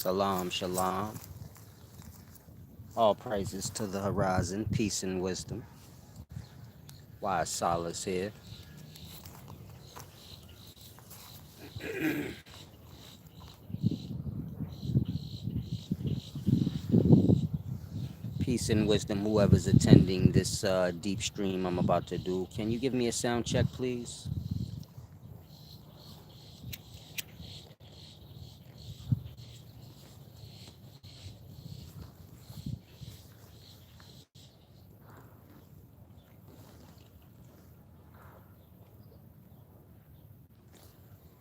Salam, shalom. All praises to the horizon, peace and wisdom. Wise solace here. Peace and wisdom, whoever's attending this deep stream I'm about to do. Can you give me a sound check, please?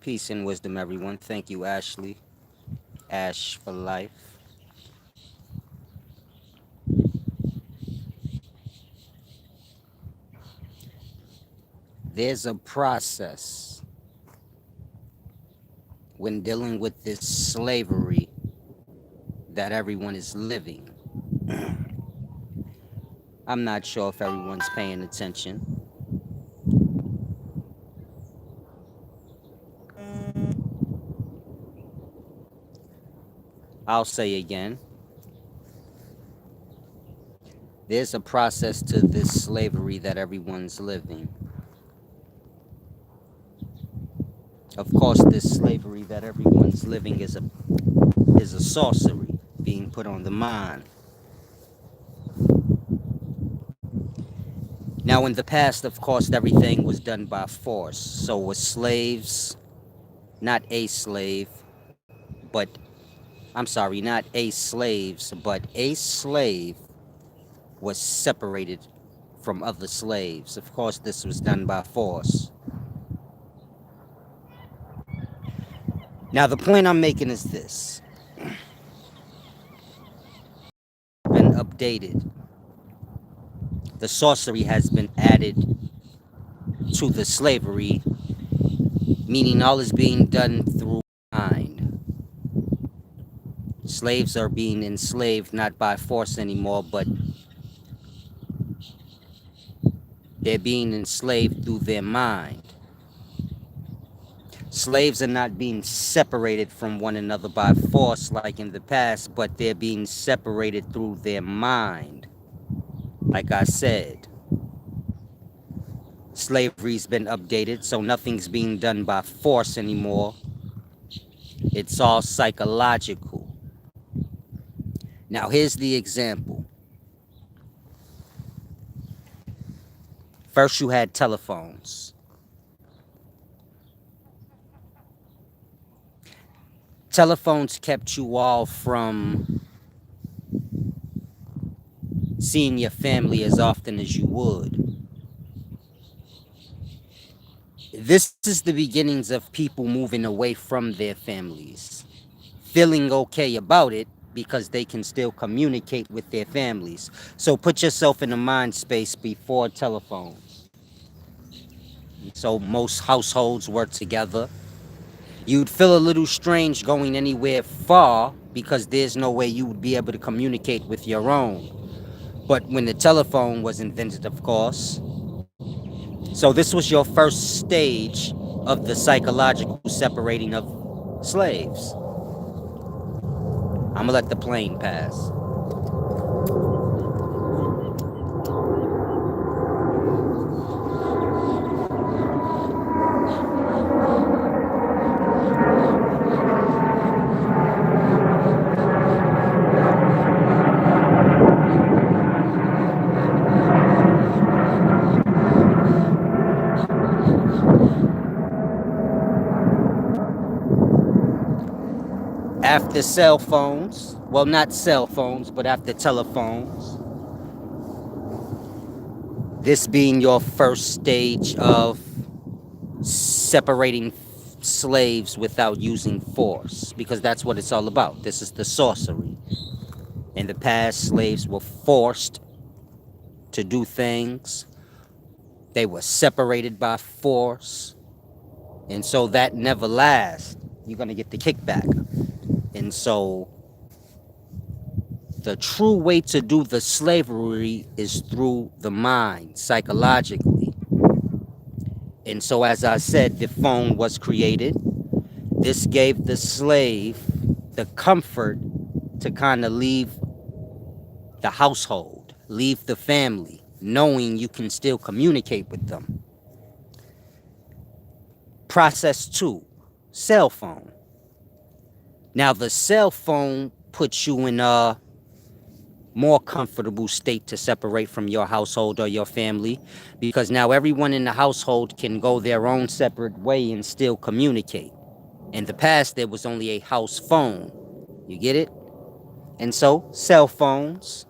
Peace and wisdom, everyone. Thank you, Ashley. Ash for life. There's a process when dealing with this slavery that everyone is living. I'm not sure if everyone's paying attention. I'll say again, there's a process to this slavery that everyone's living. Of course, this slavery that everyone's living is a sorcery being put on the mind. Now, in the past, of course, everything was done by force. So was slaves, not a slave, but I'm sorry, not a slaves, but a slave was separated from other slaves. Of course, this was done by force. Now, the point I'm making is this: been updated. The sorcery has been added to the slavery, meaning all is being done through mind. Slaves are being enslaved not by force anymore, but they're being enslaved through their mind. Slaves are not being separated from one another by force like in the past, but they're being separated through their mind. Like I said, slavery's been updated, so nothing's being done by force anymore. It's all psychological. Now, here's the example. First, you had telephones. Telephones kept you all from seeing your family as often as you would. This is the beginnings of people moving away from their families, feeling okay about it because they can still communicate with their families. So put yourself in a mind space before telephones. So most households work together. You'd feel a little strange going anywhere far because there's no way you would be able to communicate with your own. But when the telephone was invented, of course, so this was your first stage of the psychological separating of slaves. I'm gonna let the plane pass. After cell phones, well, not cell phones, but after telephones, this being your first stage of separating slaves without using force, because that's what it's all about. This is the sorcery. In the past, slaves were forced to do things, they were separated by force, and so that never lasts. You're going to get the kickback. And so the true way to do the slavery is through the mind, psychologically. And so, as I said, the phone was created. This gave the slave the comfort to kind of leave the household, leave the family, knowing you can still communicate with them. Process two, cell phone. Now, the cell phone puts you in a more comfortable state to separate from your household or your family because now everyone in the household can go their own separate way and still communicate. In the past, there was only a house phone. You get it? And so, cell phones,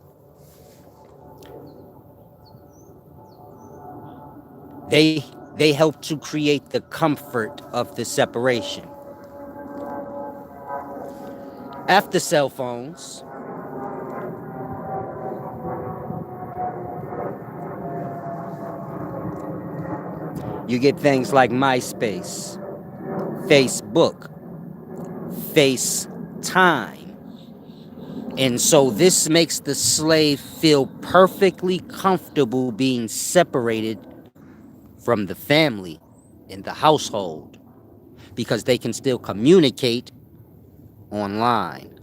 they they help to create the comfort of the separation. After cell phones, you get things like MySpace, Facebook, FaceTime. And so this makes the slave feel perfectly comfortable being separated from the family in the household because they can still communicate online.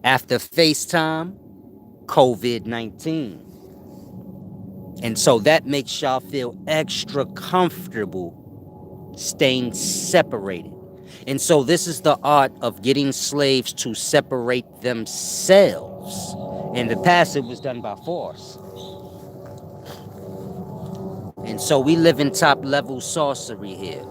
After FaceTime, COVID-19. And so that makes y'all feel extra comfortable staying separated. And so this is the art of getting slaves to separate themselves. In the past, it was done by force. And so we live in top level sorcery here.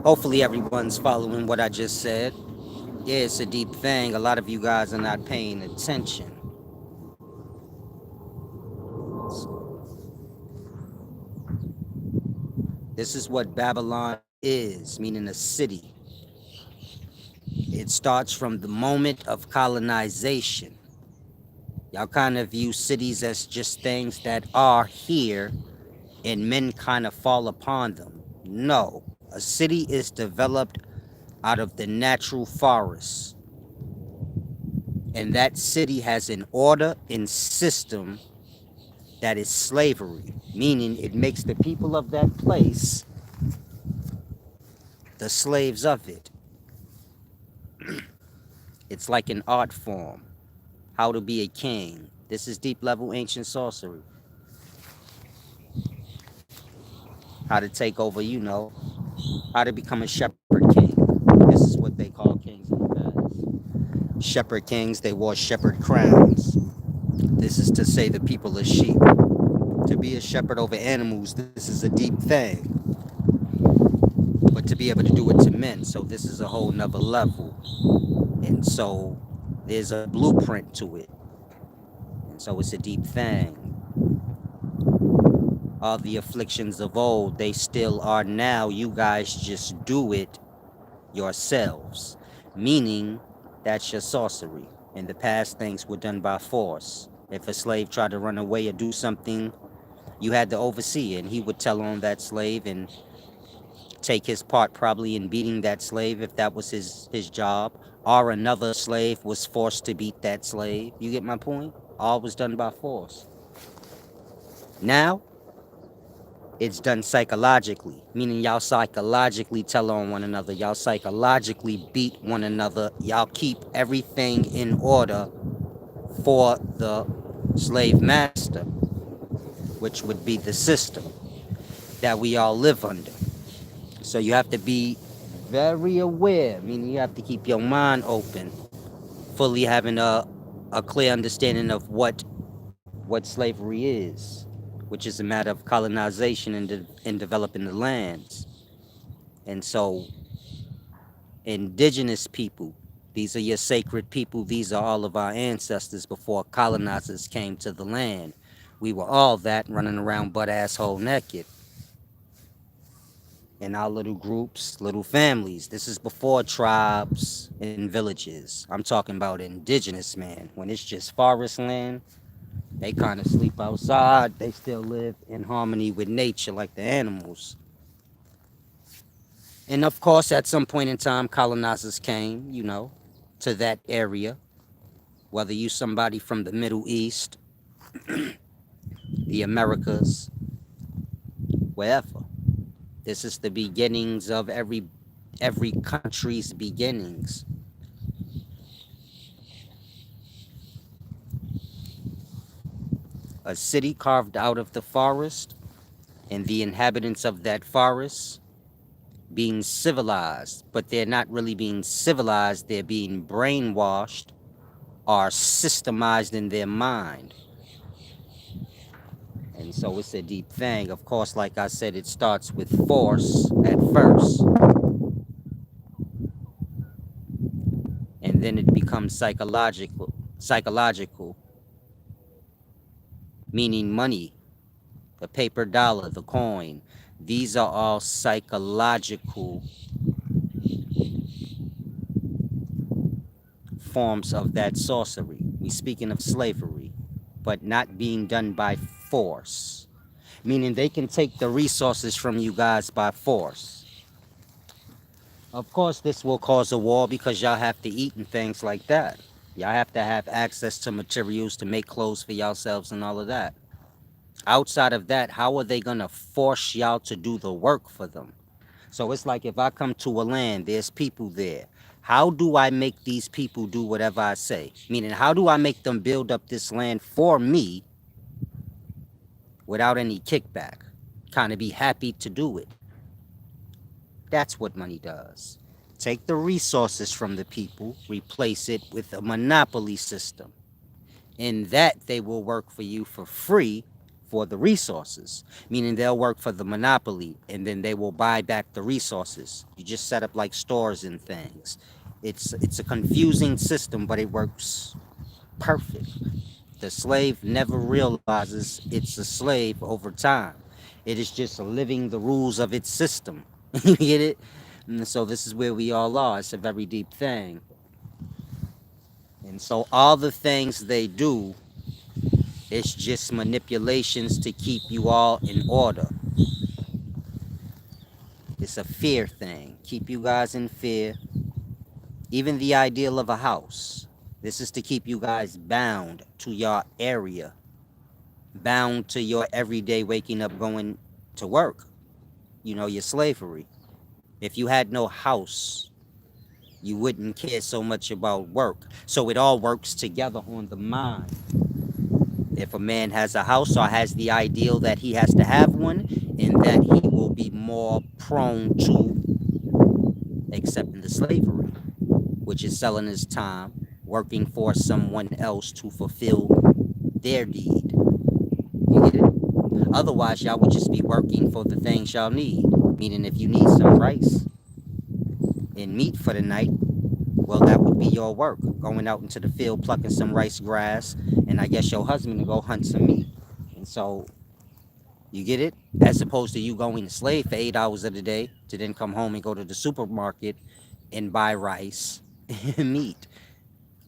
Hopefully everyone's following what I just said. Yeah, it's a deep thing. A lot of you guys are not paying attention. This is what Babylon is, meaning a city. It starts from the moment of colonization. Y'all kind of view cities as just things that are here and men kind of fall upon them. No, a city is developed out of the natural forest. And that city has an order and system that is slavery, meaning it makes the people of that place the slaves of it. It's like an art form. How to be a king. This is deep level ancient sorcery. How to take over, how to become a shepherd king. This is what they call kings in the past. Shepherd kings, they wore shepherd crowns. This is to say the people are sheep. To be a shepherd over animals, this is a deep thing. But to be able to do it to men, so this is a whole nother level. And so there's a blueprint to it. And so it's a deep thing. All the afflictions of old, they still are now. You guys just do it yourselves. Meaning that's your sorcery. In the past, things were done by force. If a slave tried to run away or do something, you had the overseer, and he would tell on that slave and take his part probably in beating that slave if that was his job, or another slave was forced to beat that slave. You get my point? All was done by force. Now it's done psychologically, meaning y'all psychologically tell on one another, y'all psychologically beat one another, y'all keep everything in order for the slave master, which would be the system that we all live under. So you have to be very aware, meaning you have to keep your mind open, fully having a clear understanding of what slavery is, which is a matter of colonization and developing the lands. And so indigenous people, these are your sacred people, these are all of our ancestors before colonizers came to the land. We were all that running around butt asshole naked. in our little groups, little families. This is before tribes and villages. I'm talking about indigenous, man. When it's just forest land, they kind of sleep outside. They still live in harmony with nature like the animals. And of course, at some point in time, colonizers came, to that area, whether you somebody from the Middle East, the Americas, wherever. This is the beginnings of every country's beginnings. A city carved out of the forest, and the inhabitants of that forest being civilized, but they're not really being civilized, they're being brainwashed or systemized in their mind. And so it's a deep thing. Of course, like I said, it starts with force at first, and then it becomes psychological, meaning money, the paper dollar, the coin. These are all psychological forms of that sorcery. We speaking of slavery, but not being done by force. Meaning they can take the resources from you guys by force. Of course, this will cause a war because y'all have to eat and things like that. Y'all have to have access to materials to make clothes for yourselves and all of that. Outside of that, how are they going to force y'all to do the work for them? So it's like if I come to a land, there's people there. How do I make these people do whatever I say? Meaning, how do I make them build up this land for me without any kickback? Kind of be happy to do it. That's what money does. Take the resources from the people, replace it with a monopoly system. In that, they will work for you for free for the resources, meaning they'll work for the monopoly and then they will buy back the resources. You just set up like stores and things. It's a confusing system, but it works perfect. The slave never realizes it's a slave over time. It is just living the rules of its system. You get it? And so this is where we all are. It's a very deep thing. And so all the things they do, it's just manipulations to keep you all in order. It's a fear thing. Keep you guys in fear. Even the ideal of a house. This is to keep you guys bound to your area. Bound to your everyday waking up, going to work. Your slavery. If you had no house, you wouldn't care so much about work. So it all works together on the mind. If a man has a house or has the ideal that he has to have one, and that he will be more prone to accepting the slavery, which is selling his time, working for someone else to fulfill their deed. You get it? Otherwise, y'all would just be working for the things y'all need. Meaning if you need some rice and meat for the night, well, that would be your work. Going out into the field, plucking some rice grass, and I guess your husband to go hunt some meat. And so, you get it? As opposed to you going to slave for 8 hours of the day to then come home and go to the supermarket and buy rice and meat.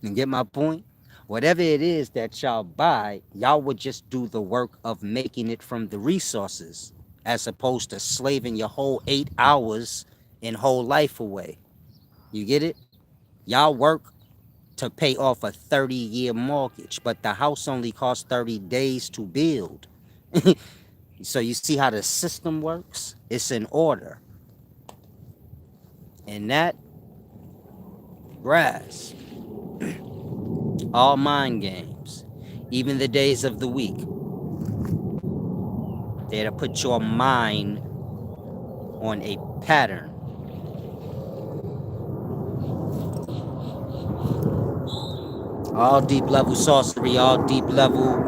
You get my point? Whatever it is that y'all buy, y'all would just do the work of making it from the resources, as opposed to slaving your whole 8 hours and whole life away. You get it? Y'all work to pay off a 30-year mortgage, but the house only costs 30 days to build. So you see how the system works? It's in order. And that, grasp. All mind games, even the days of the week, they're to put your mind on a pattern. All deep level sorcery, all deep level,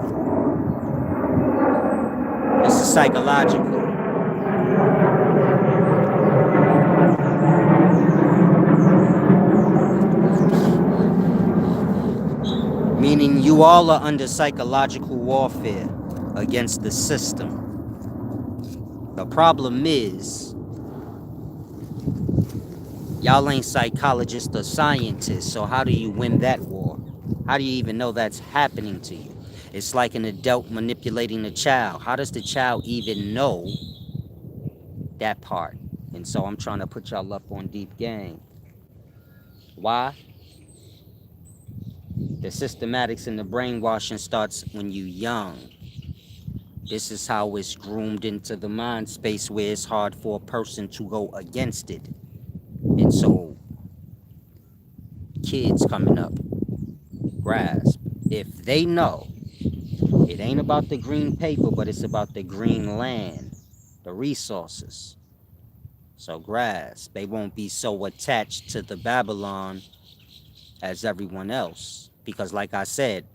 this is psychological. Meaning you all are under psychological warfare against the system. The problem is, Y'all ain't psychologists or scientists, so how do you win that war? How do you even know that's happening to you? It's like an adult manipulating a child. How does the child even know that part? And so I'm trying to put y'all up on deep game. Why? The systematics and the brainwashing starts when you young. This is how it's groomed into the mind space where it's hard for a person to go against it. And so kids coming up grasp, if they know it ain't about the green paper, but it's about the green land, the resources. So grasp, they won't be so attached to the Babylon as everyone else. Because like I said,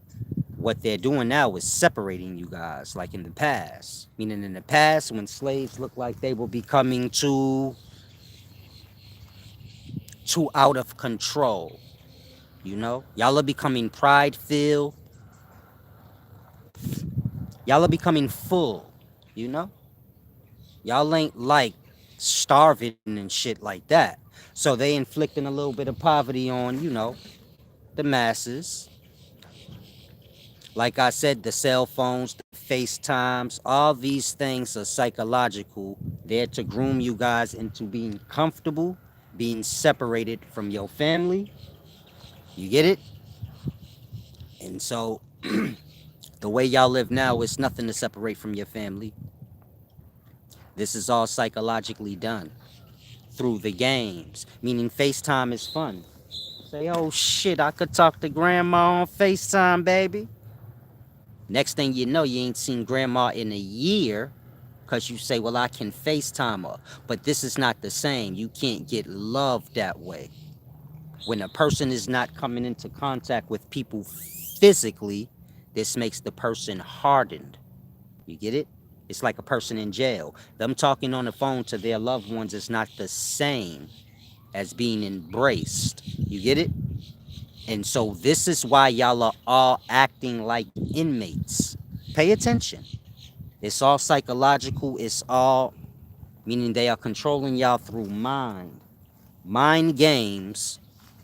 what they're doing now is separating you guys, like in the past. Meaning in the past, when slaves looked like they were becoming too out of control, you know? Y'all are becoming pride filled. Y'all are becoming full, you know? Y'all ain't like starving and shit like that. So they inflicting a little bit of poverty on, the masses. Like I said, the cell phones, the FaceTimes, all these things are psychological. They're to groom you guys into being comfortable, being separated from your family. You get it? And so the way y'all live now is nothing to separate from your family. This is all psychologically done through the games, meaning FaceTime is fun. Say, oh shit, I could talk to grandma on FaceTime, baby. Next thing you know, you ain't seen grandma in a year because you say, well, I can FaceTime her. But this is not the same. You can't get love that way. When a person is not coming into contact with people physically, this makes the person hardened. You get it? It's like a person in jail. Them talking on the phone to their loved ones is not the same as being embraced. You get it? And so this is why y'all are all acting like inmates. Pay attention. It's all psychological. It's all meaning they are controlling y'all through mind games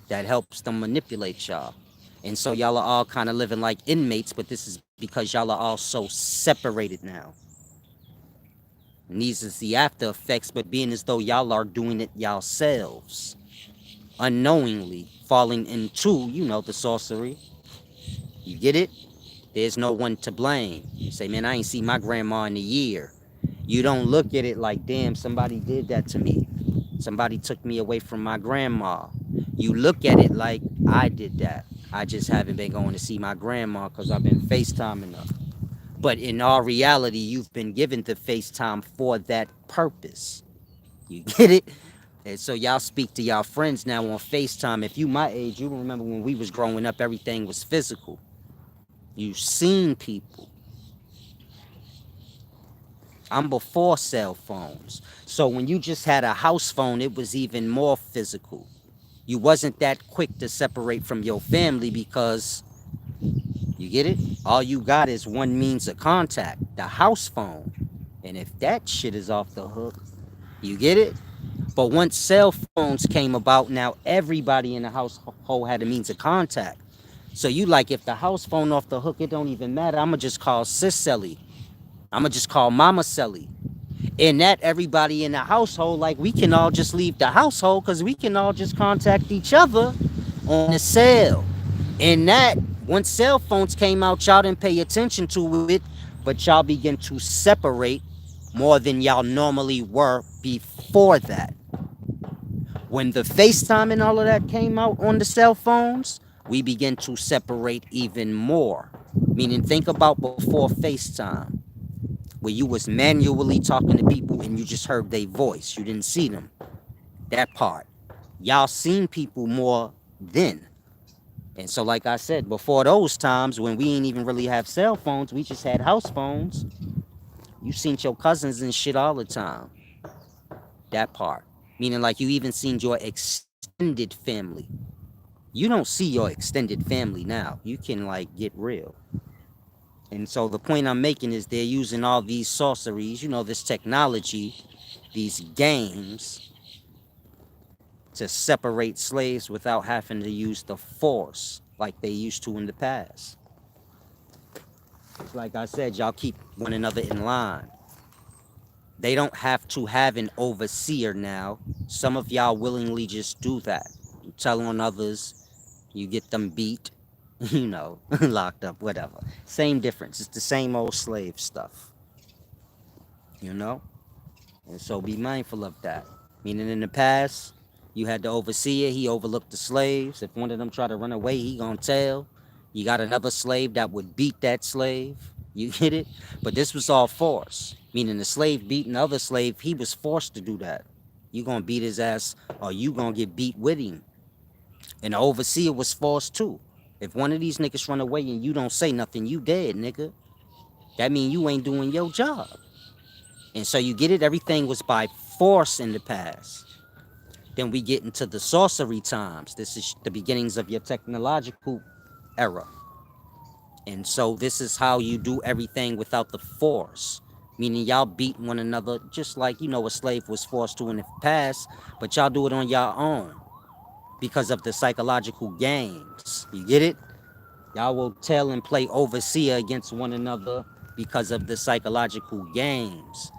that helps them manipulate y'all. And so y'all are all kind of living like inmates, but this is because y'all are all so separated now. And these is the after effects, but being as though y'all are doing it yourselves, unknowingly falling into, the sorcery. You get it? There's no one to blame. You say, man, I ain't seen my grandma in a year. You don't look at it like, damn, somebody did that to me. Somebody took me away from my grandma. You look at it like, I did that. I just haven't been going to see my grandma because I've been FaceTiming her. But in all reality, you've been given the FaceTime for that purpose. You get it? And so y'all speak to y'all friends now on FaceTime. If you my age, you remember when we was growing up, everything was physical. You seen people. I'm before cell phones. So when you just had a house phone, it was even more physical. You wasn't that quick to separate from your family because you get it? All you got is one means of contact, the house phone. And if that shit is off the hook, you get it? But once cell phones came about, now everybody in the household had a means of contact. So you like, if the house phone off the hook, it don't even matter. I'ma just call Sis Sally. I'ma just call Mama Sally. And that everybody in the household, like we can all just leave the household because we can all just contact each other on the cell. And that, once cell phones came out, y'all didn't pay attention to it, but y'all begin to separate more than y'all normally were before that. When the FaceTime and all of that came out on the cell phones, we begin to separate even more. Meaning, think about before FaceTime, where you was manually talking to people and you just heard their voice. You didn't see them. That part. Y'all seen people more then. And so, like I said, before those times when we ain't even really have cell phones, we just had house phones. You seen your cousins and shit all the time. That part. Meaning like you even seen your extended family. You don't see your extended family now. You can like get real. And so the point I'm making is they're using all these sorceries, this technology, these games to separate slaves without having to use the force like they used to in the past. It's like I said, y'all keep one another in line. They don't have to have an overseer now. Some of y'all willingly just do that. You tell on others, you get them beat, locked up, whatever. Same difference. It's the same old slave stuff, you know? And so be mindful of that. Meaning in the past, you had the overseer, he overlooked the slaves. If one of them tried to run away, he gonna tell. You got another slave that would beat that slave. You get it? But this was all force. Meaning the slave beating the other slave, he was forced to do that. You gonna beat his ass or you gonna get beat with him. And the overseer was forced too. If one of these niggas run away and you don't say nothing, you dead, nigga. That mean you ain't doing your job. And so you get it, everything was by force in the past. Then we get into the sorcery times. This is the beginnings of your technological era. And so this is how you do everything without the force. Meaning y'all beat one another just like, a slave was forced to in the past, but y'all do it on your own because of the psychological games. You get it? Y'all will tell and play overseer against one another because of the psychological games.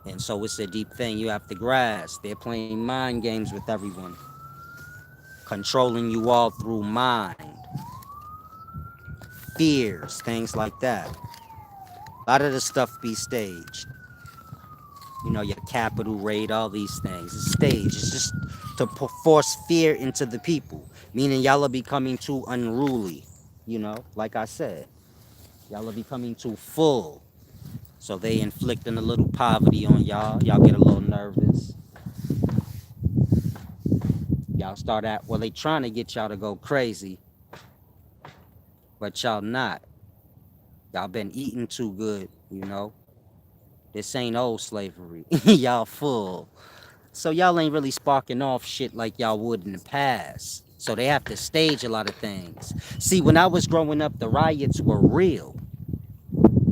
And so it's a deep thing you have to grasp. They're playing mind games with everyone, controlling you all through mind, fears, things like that. A lot of the stuff be staged. Your capital raid, all these things. It's staged. It's just to force fear into the people, meaning y'all are becoming too unruly. Like I said, y'all are becoming too full. So they inflicting a little poverty on y'all. Y'all get a little nervous. Y'all start at, well, they trying to get y'all to go crazy, but y'all not. Y'all been eating too good. This ain't old slavery. Y'all full. So y'all ain't really sparking off shit like y'all would in the past. So they have to stage a lot of things. See, when I was growing up, the riots were real.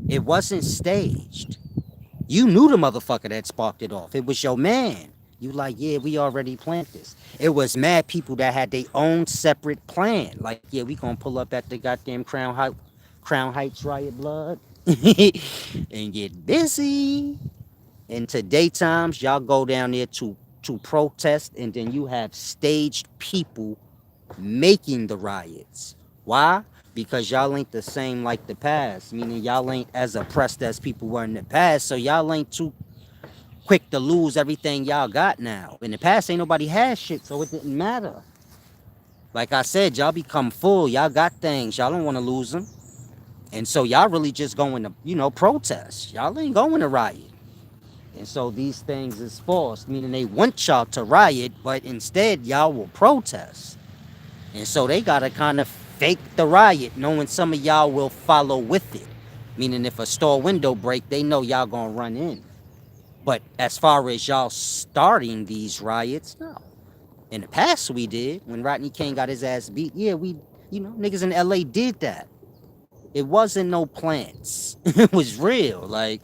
It wasn't staged. You knew the motherfucker that sparked it off. It was your man. You like, yeah, we already planned this. It was mad people that had their own separate plan. Like, yeah, we gonna pull up at the goddamn Crown Heights riot blood and get busy. And today times, y'all go down there to protest, and then you have staged people making the riots. Why? Because y'all ain't the same like the past. Meaning y'all ain't as oppressed as people were in the past. So y'all ain't too quick to lose everything y'all got now. In the past, ain't nobody had shit, so it didn't matter. Like I said, y'all become full. Y'all got things. Y'all don't want to lose them. And so y'all really just going to, protest. Y'all ain't going to riot. And so these things is forced, meaning they want y'all to riot, but instead y'all will protest. And so they got to kind of fake the riot, knowing some of y'all will follow with it. Meaning if a store window break, they know y'all going to run in. But as far as y'all starting these riots, no. In the past we did, when Rodney King got his ass beat, yeah, niggas in LA did that. It wasn't no plants. It was real. Like,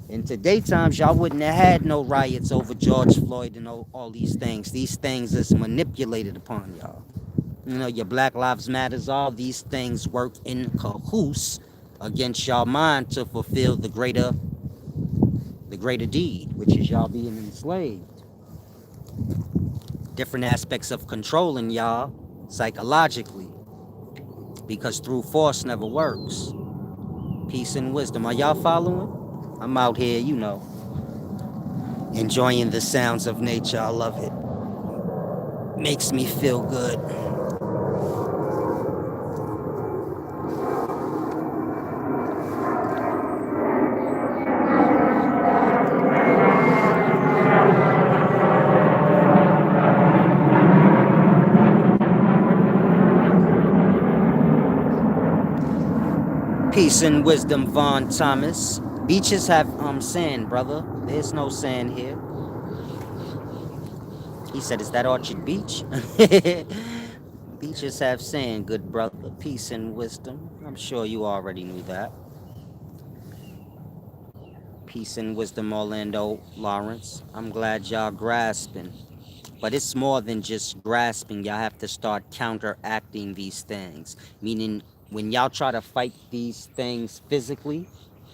in today times, y'all wouldn't have had no riots over George Floyd and all these things. These things is manipulated upon y'all. Your Black Lives Matters, all these things work in cahoots against y'all mind to fulfill the greater deed, which is y'all being enslaved. Different aspects of controlling y'all psychologically, because through force never works. Peace and wisdom. Are y'all following? I'm out here, enjoying the sounds of nature. I love it. Makes me feel good. Peace and wisdom, Vaughn Thomas. Beaches have sand, brother. There's no sand here. He said, is that Orchard Beach? Beaches have sand, good brother. Peace and wisdom. I'm sure you already knew that. Peace and wisdom, Orlando Lawrence. I'm glad y'all grasping. But it's more than just grasping. Y'all have to start counteracting these things. Meaning, when y'all try to fight these things physically,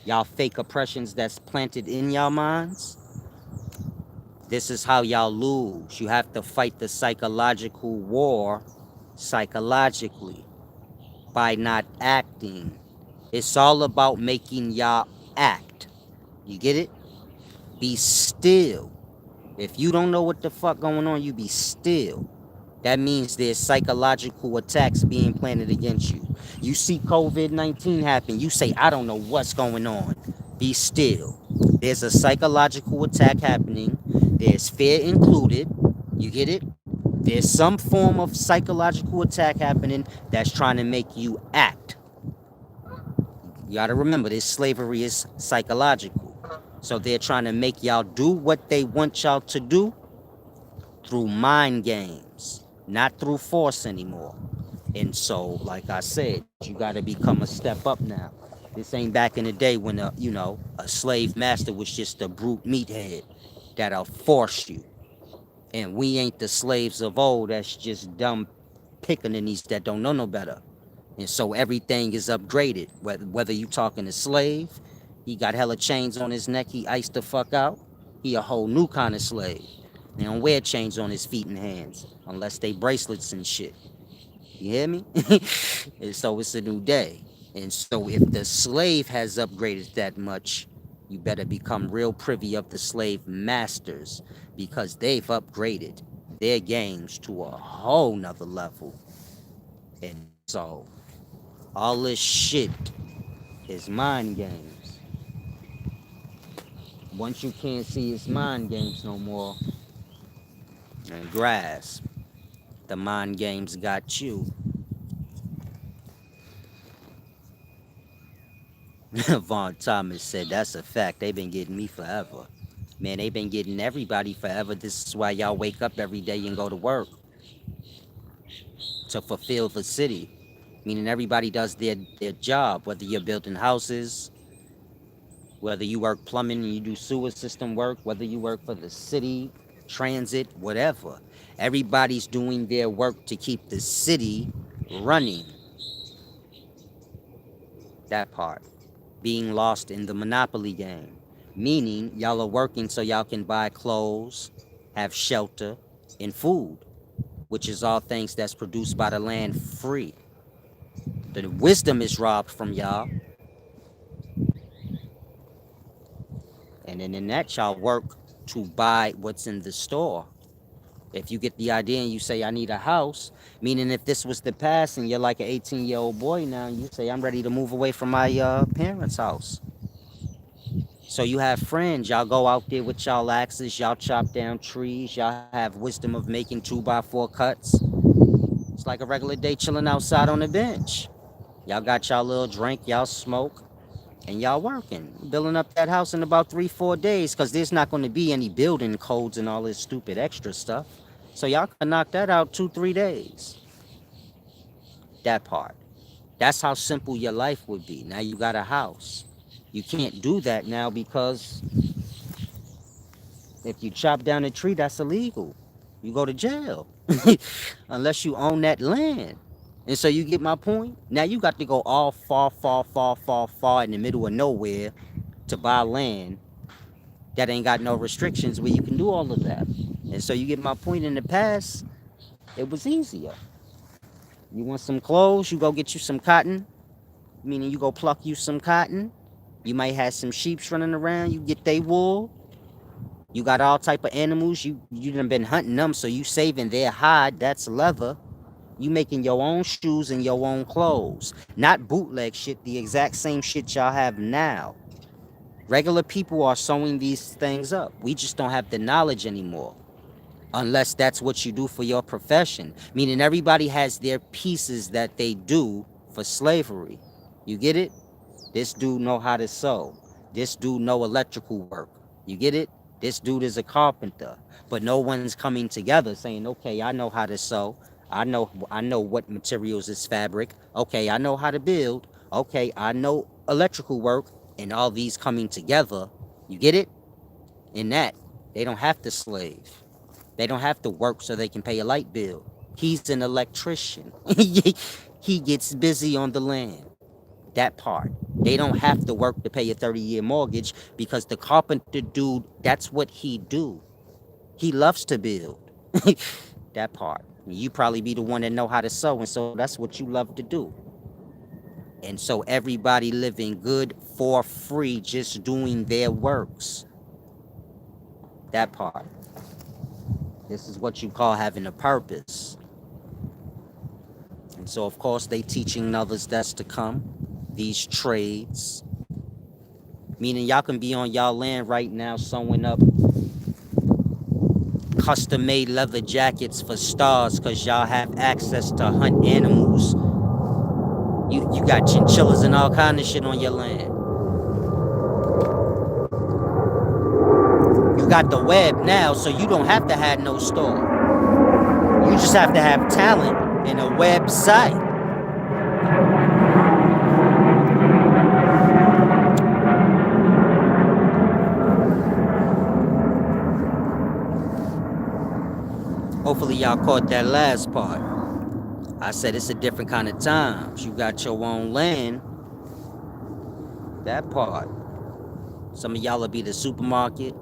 y'all fake oppressions that's planted in y'all minds, this is how y'all lose. You have to fight the psychological war psychologically by not acting. It's all about making y'all act. You get it? Be still. If you don't know what the fuck going on, you be still. That means there's psychological attacks being planted against you. You see COVID-19 happen, you say, I don't know what's going on. Be still. There's a psychological attack happening. There's fear included. You get it? There's some form of psychological attack happening that's trying to make you act. You gotta remember, this slavery is psychological. So they're trying to make y'all do what they want y'all to do through mind games, not through force anymore. And so, like I said, you got to become a step up now. This ain't back in the day when a slave master was just a brute meathead that'll force you. And we ain't the slaves of old that's just dumb pickaninnies that don't know no better. And so everything is upgraded. Whether you talking a slave, he got hella chains on his neck, he iced the fuck out. He a whole new kind of slave. They don't wear chains on his feet and hands unless they bracelets and shit. You hear me? And so it's a new day. And so if the slave has upgraded that much, you better become real privy of the slave masters because they've upgraded their games to a whole nother level. And so all this shit is mind games. Once you can't see it's mind games no more, and grasp, the mind games got you. Vaughn Thomas said, that's a fact. They've been getting me forever. Man, they've been getting everybody forever. This is why y'all wake up every day and go to work to fulfill the city. Meaning everybody does their job, whether you're building houses, whether you work plumbing and you do sewer system work, whether you work for the city, transit, whatever. Everybody's doing their work to keep the city running. That part. Being lost in the monopoly game. Meaning y'all are working so y'all can buy clothes, have shelter, and food, which is all things that's produced by the land free. The wisdom is robbed from y'all. And then in that y'all work to buy what's in the store. If you get the idea and you say, I need a house, meaning if this was the past and you're like an 18-year-old boy now, and you say, I'm ready to move away from my parents' house. So you have friends, y'all go out there with y'all axes, y'all chop down trees, y'all have wisdom of making 2x4 cuts. It's like a regular day chilling outside on the bench. Y'all got y'all little drink, y'all smoke, and y'all working, building up that house in about 3-4 days, because there's not going to be any building codes and all this stupid extra stuff. So y'all can knock that out 2-3 days. That part. That's how simple your life would be. Now you got a house. You can't do that now because if you chop down a tree, that's illegal. You go to jail unless you own that land. And so you get my point? Now you got to go all far, far, far, far, far in the middle of nowhere to buy land that ain't got no restrictions where you can do all of that. And so you get my point. In the past, it was easier. You want some clothes, you go get you some cotton, meaning you go pluck you some cotton. You might have some sheeps running around, you get they wool. You got all type of animals, you done been hunting them, so you saving their hide, that's leather. You making your own shoes and your own clothes. Not bootleg shit, the exact same shit y'all have now. Regular people are sewing these things up. We just don't have the knowledge anymore. Unless that's what you do for your profession. Meaning everybody has their pieces that they do for slavery. You get it? This dude know how to sew. This dude know electrical work. You get it? This dude is a carpenter. But no one's coming together saying, okay, I know how to sew. I know what materials is fabric. Okay, I know how to build. Okay, I know electrical work. And all these coming together. You get it? In that, they don't have to slave. They don't have to work so they can pay a light bill. He's an electrician. He gets busy on the land. That part. They don't have to work to pay a 30-year mortgage because the carpenter dude, that's what he do. He loves to build. That part. You probably be the one that know how to sew, and so that's what you love to do. And so everybody living good for free, just doing their works. That part. This is what you call having a purpose. And so of course they teaching others that's to come, these trades. Meaning y'all can be on y'all land right now sewing up custom made leather jackets for stars because y'all have access to hunt animals. You got chinchillas and all kind of shit on your land. You got the web now, so you don't have to have no store. You just have to have talent and a website. Hopefully y'all caught that last part. I said it's a different kind of times. You got your own land. That part. Some of y'all will be the supermarket.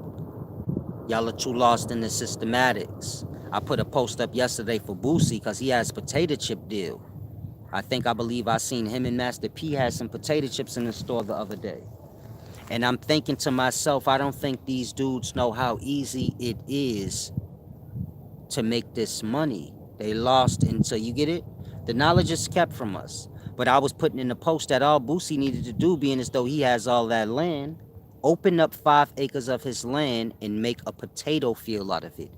Y'all are too lost in the systematics. I put a post up yesterday for Boosie because he has potato chip deal. I believe I seen him and Master P had some potato chips in the store the other day. And I'm thinking to myself, I don't think these dudes know how easy it is to make this money. They lost until, you get it? The knowledge is kept from us. But I was putting in the post that all Boosie needed to do, being as though he has all that land, open up 5 acres of his land and make a potato field out of it.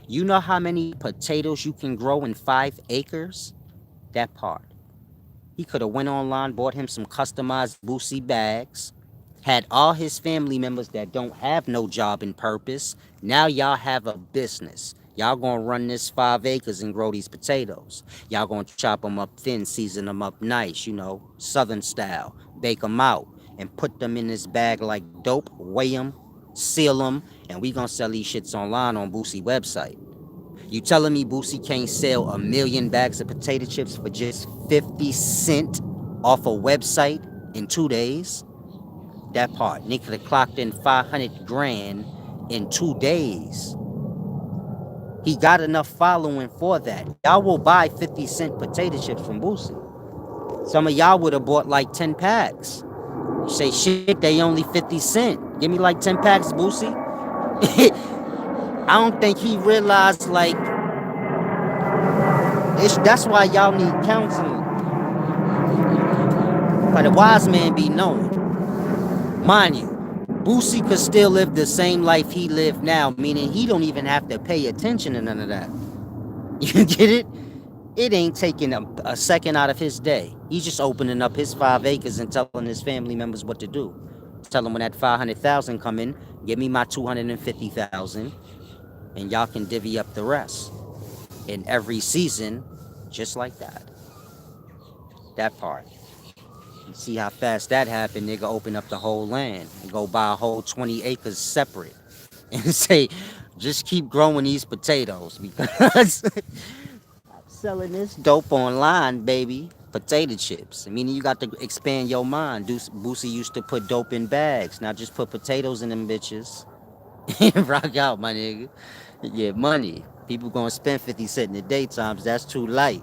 You know how many potatoes you can grow in 5 acres? That part. He could have went online, bought him some customized Boosie bags, had all his family members that don't have no job and purpose. Now y'all have a business. Y'all gonna run this 5 acres and grow these potatoes. Y'all gonna chop them up thin, season them up nice, southern style, bake them out, and put them in this bag like dope, weigh them, seal them, and we gonna sell these shits online on Boosie website. You telling me Boosie can't sell 1,000,000 bags of potato chips for just 50 cents off a website in 2 days? That part. Nigga could have clocked in 500 grand in 2 days. He got enough following for that. Y'all will buy 50-cent potato chips from Boosie. Some of y'all would have bought like 10 packs. You say, shit, they only 50 cent. Give me like 10 packs, Boosie. I don't think he realized, like, that's why y'all need counseling. But a wise man be knowing. Mind you, Boosie could still live the same life he lived now, meaning he don't even have to pay attention to none of that. You get it? It ain't taking a second out of his day. He's just opening up his 5 acres and telling his family members what to do. Tell them when that 500,000 come in, give me my 250,000, and y'all can divvy up the rest. In every season, just like that. That part. You see how fast that happened, nigga, open up the whole land and go buy a whole 20 acres separate and say, just keep growing these potatoes because I'm selling this dope online, baby. Potato chips. I mean, you got to expand your mind. Boosie used to put dope in bags. Now just put potatoes in them bitches. Rock out, my nigga. Yeah, money. People gonna spend 50 cents in the daytimes. That's too light.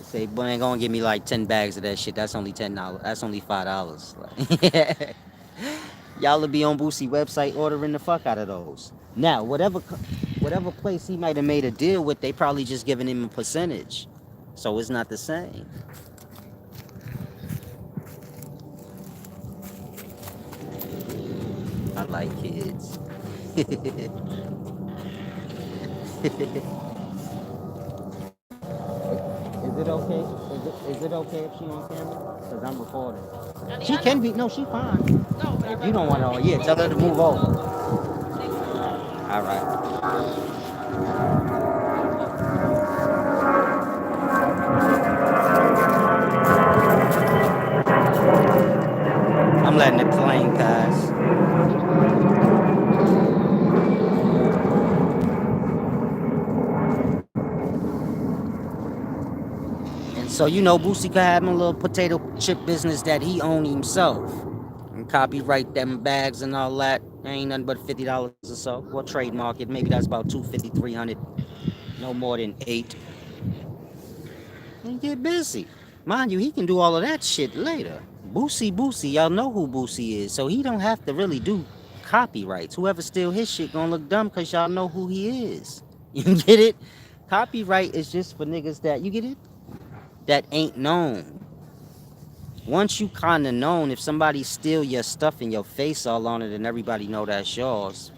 Say, boy, ain't gonna give me like 10 bags of that shit. That's only $10. That's only $5. Like, y'all will be on Boosie website ordering the fuck out of those. Now, whatever place he might have made a deal with, they probably just giving him a percentage. So it's not the same. I like kids. Is it okay? Is it okay if she on camera? Because I'm recording. She can be. No, she fine. If you don't want to, yeah, tell her to move over. All right. I'm letting the plane pass. So you know, Boosie could have him a little potato chip business that he owned himself, and copyright them bags and all that. Ain't nothing but $50 or so. We'll trademark it. Maybe that's about 250, 300. No more than 8. And get busy. Mind you, he can do all of that shit later. Boosie, y'all know who Boosie is, so he don't have to really do copyrights. Whoever steal his shit gonna look dumb because y'all know who he is. You get it? Copyright is just for niggas that, you get it? That ain't known. Once you kinda known, if somebody steal your stuff and your face all on it and everybody know that's yours,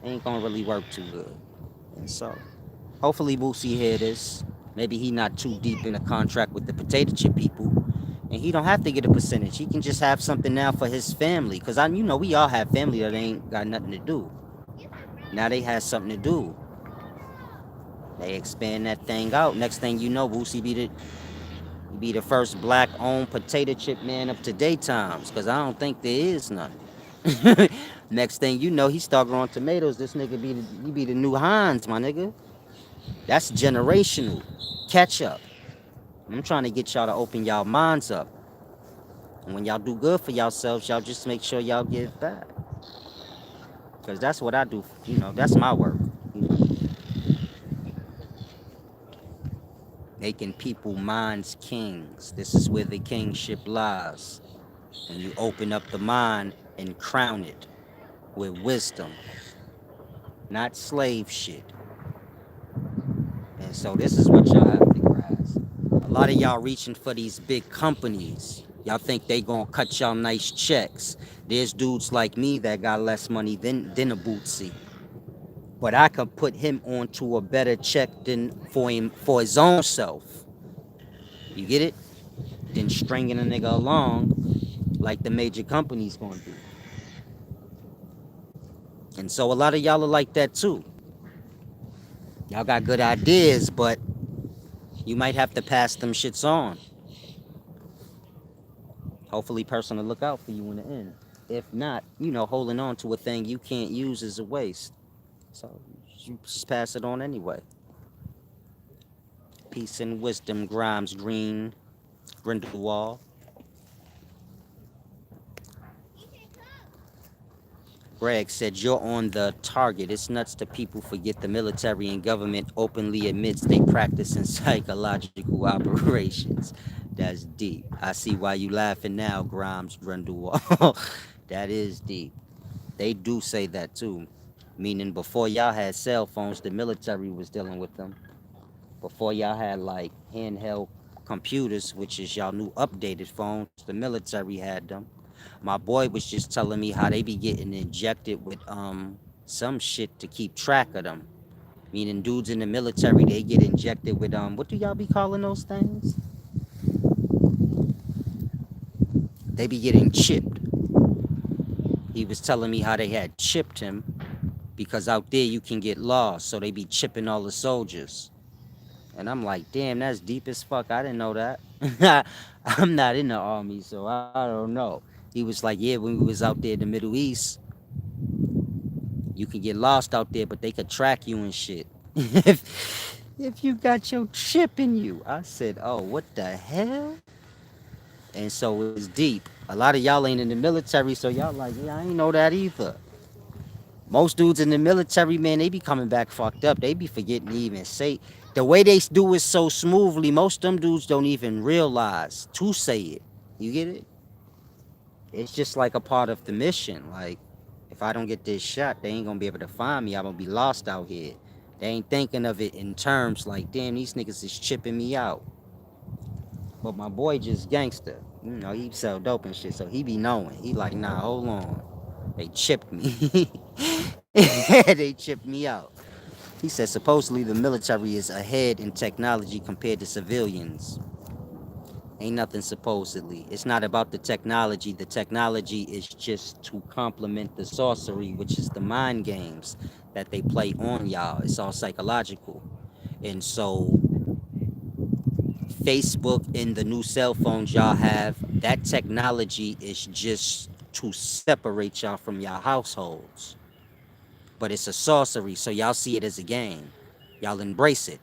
ain't gonna really work too good. And so, hopefully Boosie hear this. Maybe he not too deep in a contract with the potato chip people, and he don't have to get a percentage. He can just have something now for his family. Cause we all have family that ain't got nothing to do. Now they have something to do. They expand that thing out. Next thing you know, Boosie be the first black-owned potato chip man up to daytimes. Cause I don't think there is none. Next thing you know, he start growing tomatoes. This nigga be the new Heinz, my nigga. That's generational. Catch up. I'm trying to get y'all to open y'all minds up. And when y'all do good for yourselves, y'all just make sure y'all give back. Because that's what I do. That's my work. Making people minds kings. This is where the kingship lies. And you open up the mind and crown it with wisdom. Not slave shit. And so this is what y'all have to grasp. A lot of y'all reaching for these big companies. Y'all think they gonna cut y'all nice checks. There's dudes like me that got less money than a Bootsy. But I could put him onto a better check than for his own self. You get it? Than stringing a nigga along like the major companies gonna do. And so a lot of y'all are like that too. Y'all got good ideas, but you might have to pass them shits on. Hopefully person will look out for you in the end. If not, holding on to a thing you can't use is a waste. So you just pass it on anyway. Peace and wisdom, Grimes Green, Grindelwald. Greg said, you're on the target. It's nuts that people forget the military and government openly admits they practice in psychological operations. That's deep. I see why you laughing now, Grimes Grindelwald. That is deep. They do say that too. Meaning before y'all had cell phones, the military was dealing with them. Before y'all had like handheld computers, which is y'all new updated phones, the military had them. My boy was just telling me how they be getting injected with some shit to keep track of them. Meaning dudes in the military, they get injected with what do y'all be calling those things? They be getting chipped. He was telling me how they had chipped him because out there you can get lost, so they be chipping all the soldiers. And I'm like, damn, that's deep as fuck. I didn't know that. I'm not in the army, so I don't know. He was like, yeah, when we was out there in the Middle East, you can get lost out there, but they could track you and shit. if you got your chip in you. I said, oh, what the hell? And so it's deep. A lot of y'all ain't in the military, so y'all like, yeah, I ain't know that either. Most dudes in the military, man, they be coming back fucked up. They be forgetting to even say. The way they do it so smoothly, most of them dudes don't even realize to say it. You get it? It's just like a part of the mission. Like, if I don't get this shot, they ain't gonna be able to find me. I'm gonna be lost out here. They ain't thinking of it in terms like, damn, these niggas is chipping me out. But my boy just gangster. He sell dope and shit, so he be knowing. He like, nah, hold on. They chipped me. They chipped me out. He said supposedly the military is ahead in technology compared to civilians. Ain't nothing supposedly. It's not about the technology. The technology is just to complement the sorcery, which is the mind games that they play on y'all. It's all psychological. And so Facebook and the new cell phones y'all have, that technology is just to separate y'all from y'all households. But it's a sorcery, so y'all see it as a game. Y'all embrace it.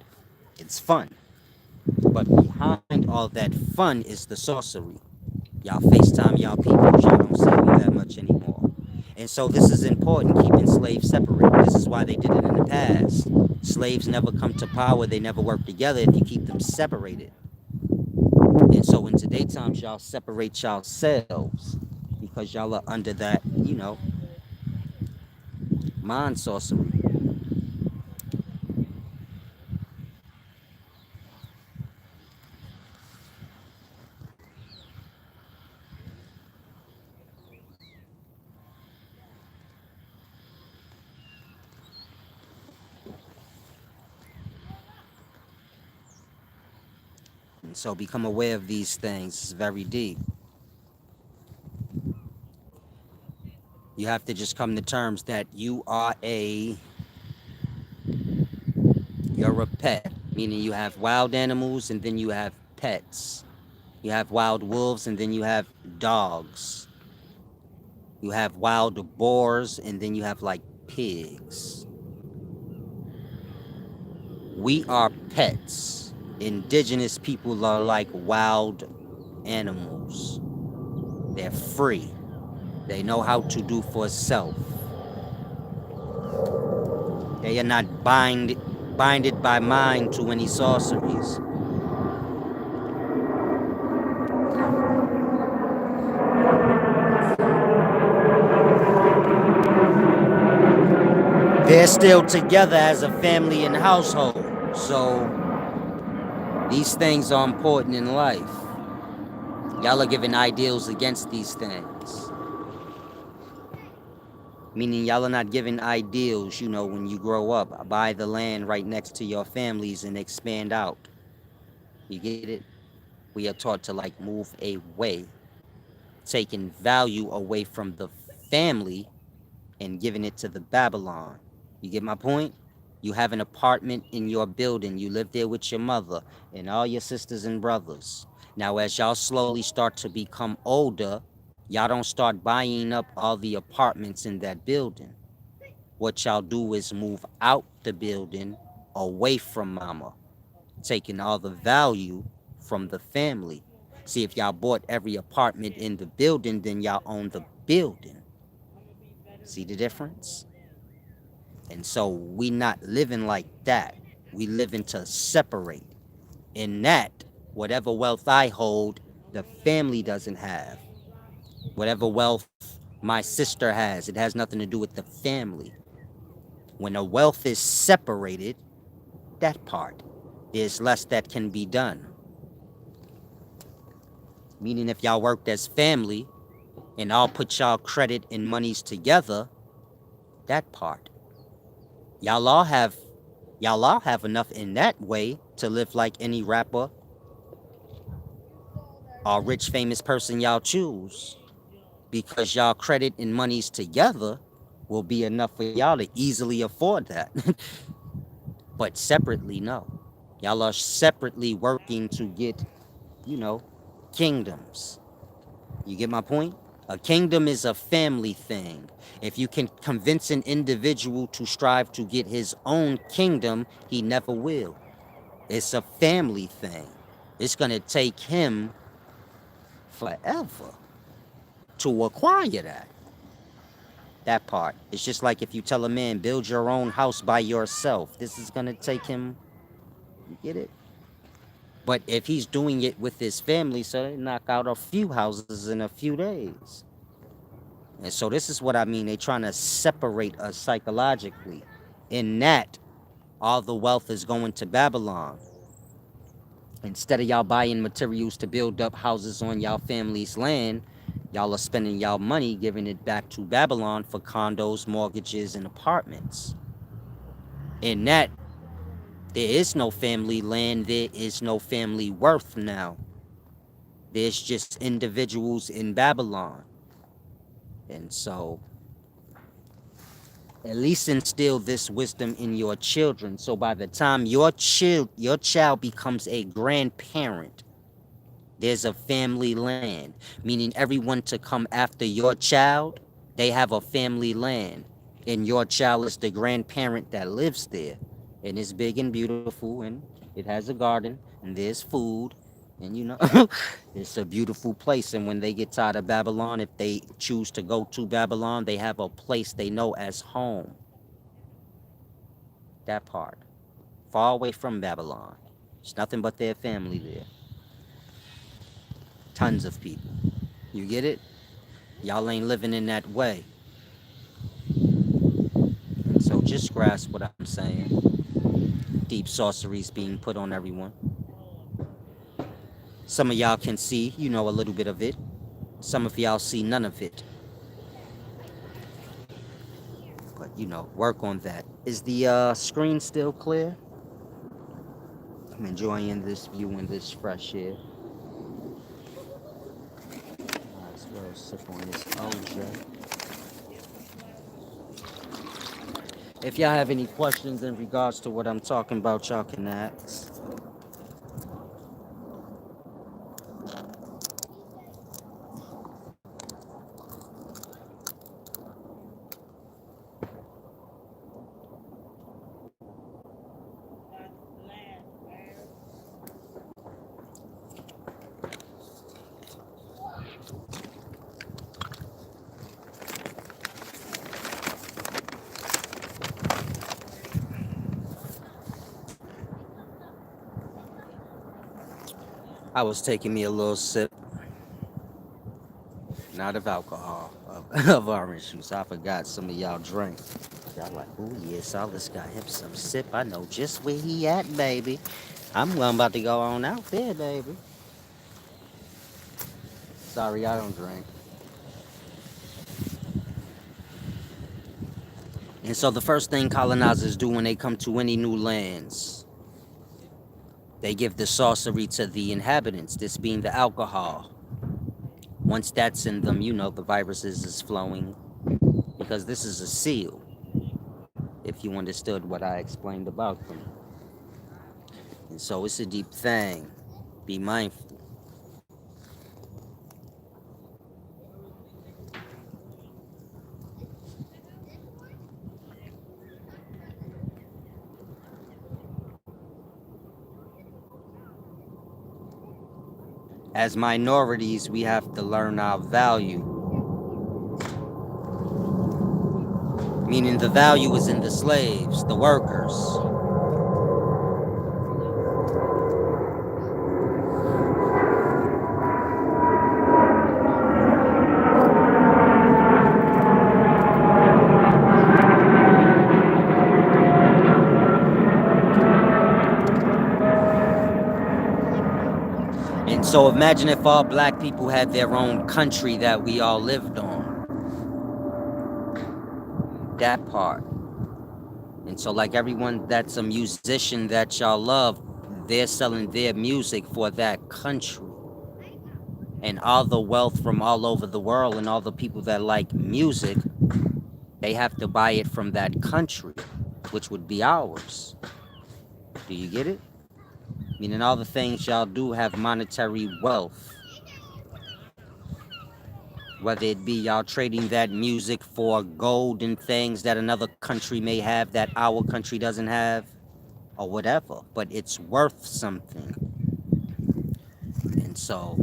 It's fun. But behind all that fun is the sorcery. Y'all FaceTime y'all people, y'all don't see them that much anymore. And so this is important, keeping slaves separate. This is why they did it in the past. Slaves never come to power, they never work together if you keep them separated. And so in today's times, y'all separate yourselves because y'all are under that, mind sorcery. And so become aware of these things. It's very deep. You have to just come to terms that you're a pet, meaning you have wild animals and then you have pets. You have wild wolves and then you have dogs. You have wild boars and then you have like pigs. We are pets. Indigenous people are like wild animals. They're free. They know how to do for self. They are not binded by mind to any sorceries. They're still together as a family and household. So these things are important in life. Y'all are giving ideals against these things. Meaning y'all are not giving ideals, when you grow up. Buy the land right next to your families and expand out. You get it? We are taught to like move away, taking value away from the family and giving it to the Babylon. You get my point? You have an apartment in your building. You live there with your mother and all your sisters and brothers. Now, as y'all slowly start to become older, y'all don't start buying up all the apartments in that building. What y'all do is move out the building away from mama, taking all the value from the family. See, if y'all bought every apartment in the building, then y'all own the building. See the difference? And so we not living like that. We living to separate. In that, whatever wealth I hold, the family doesn't have. Whatever wealth my sister has, it has nothing to do with the family. When the wealth is separated, that part, there's less that can be done. Meaning if y'all worked as family and all put y'all credit and monies together, that part. Y'all all have enough in that way to live like any rapper or rich famous person y'all choose. Because y'all credit and monies together will be enough for y'all to easily afford that. But separately, no. Y'all are separately working to get, kingdoms. You get my point? A kingdom is a family thing. If you can convince an individual to strive to get his own kingdom, he never will. It's a family thing. It's going to take him forever to acquire that. That part. It's just like if you tell a man, build your own house by yourself. This is going to take him, you get it? But if he's doing it with his family, so they knock out a few houses in a few days. And so this is what I mean. They're trying to separate us psychologically. In that, all the wealth is going to Babylon. Instead of y'all buying materials to build up houses on y'all family's land, y'all are spending y'all money giving it back to Babylon for condos, mortgages, and apartments. In that, there is no family land, there is no family worth now. There's just individuals in Babylon. And so, at least instill this wisdom in your children. So by the time your child becomes a grandparent, there's a family land, meaning everyone to come after your child, they have a family land. And your child is the grandparent that lives there. and it's big and beautiful, and it has a garden, and there's food, and it's a beautiful place. And when they get tired of Babylon, if they choose to go to Babylon, they have a place they know as home. That part, far away from Babylon. It's nothing but their family there. Tons of people. You get it? Y'all ain't living in that way. And so just grasp what I'm saying. Deep sorceries being put on everyone. Some of y'all can see, a little bit of it. Some of y'all see none of it. But, work on that. Is the screen still clear? I'm enjoying this view and this fresh air. Might as well sip on this OJ. If y'all have any questions in regards to what I'm talking about, y'all can ask. I was taking me a little sip, not of alcohol, of orange juice. I forgot some of y'all drink. Y'all like, oh yeah, Solus got him some sip. I know just where he at, baby. I'm about to go on out there, baby. Sorry, I don't drink. And so the first thing colonizers do when they come to any new lands, they give the sorcery to the inhabitants, this being the alcohol. Once that's in them, the viruses is flowing, because this is a seal, if you understood what I explained about them. And so it's a deep thing. Be mindful. As minorities, we have to learn our value. Meaning the value is in the slaves, the workers. And so imagine if all black people had their own country that we all lived on. That part. And so like everyone that's a musician that y'all love, they're selling their music for that country. And all the wealth from all over the world and all the people that like music, they have to buy it from that country, which would be ours. Do you get it? Meaning all the things y'all do have monetary wealth. Whether it be y'all trading that music for gold and things that another country may have that our country doesn't have, or whatever, but it's worth something. And so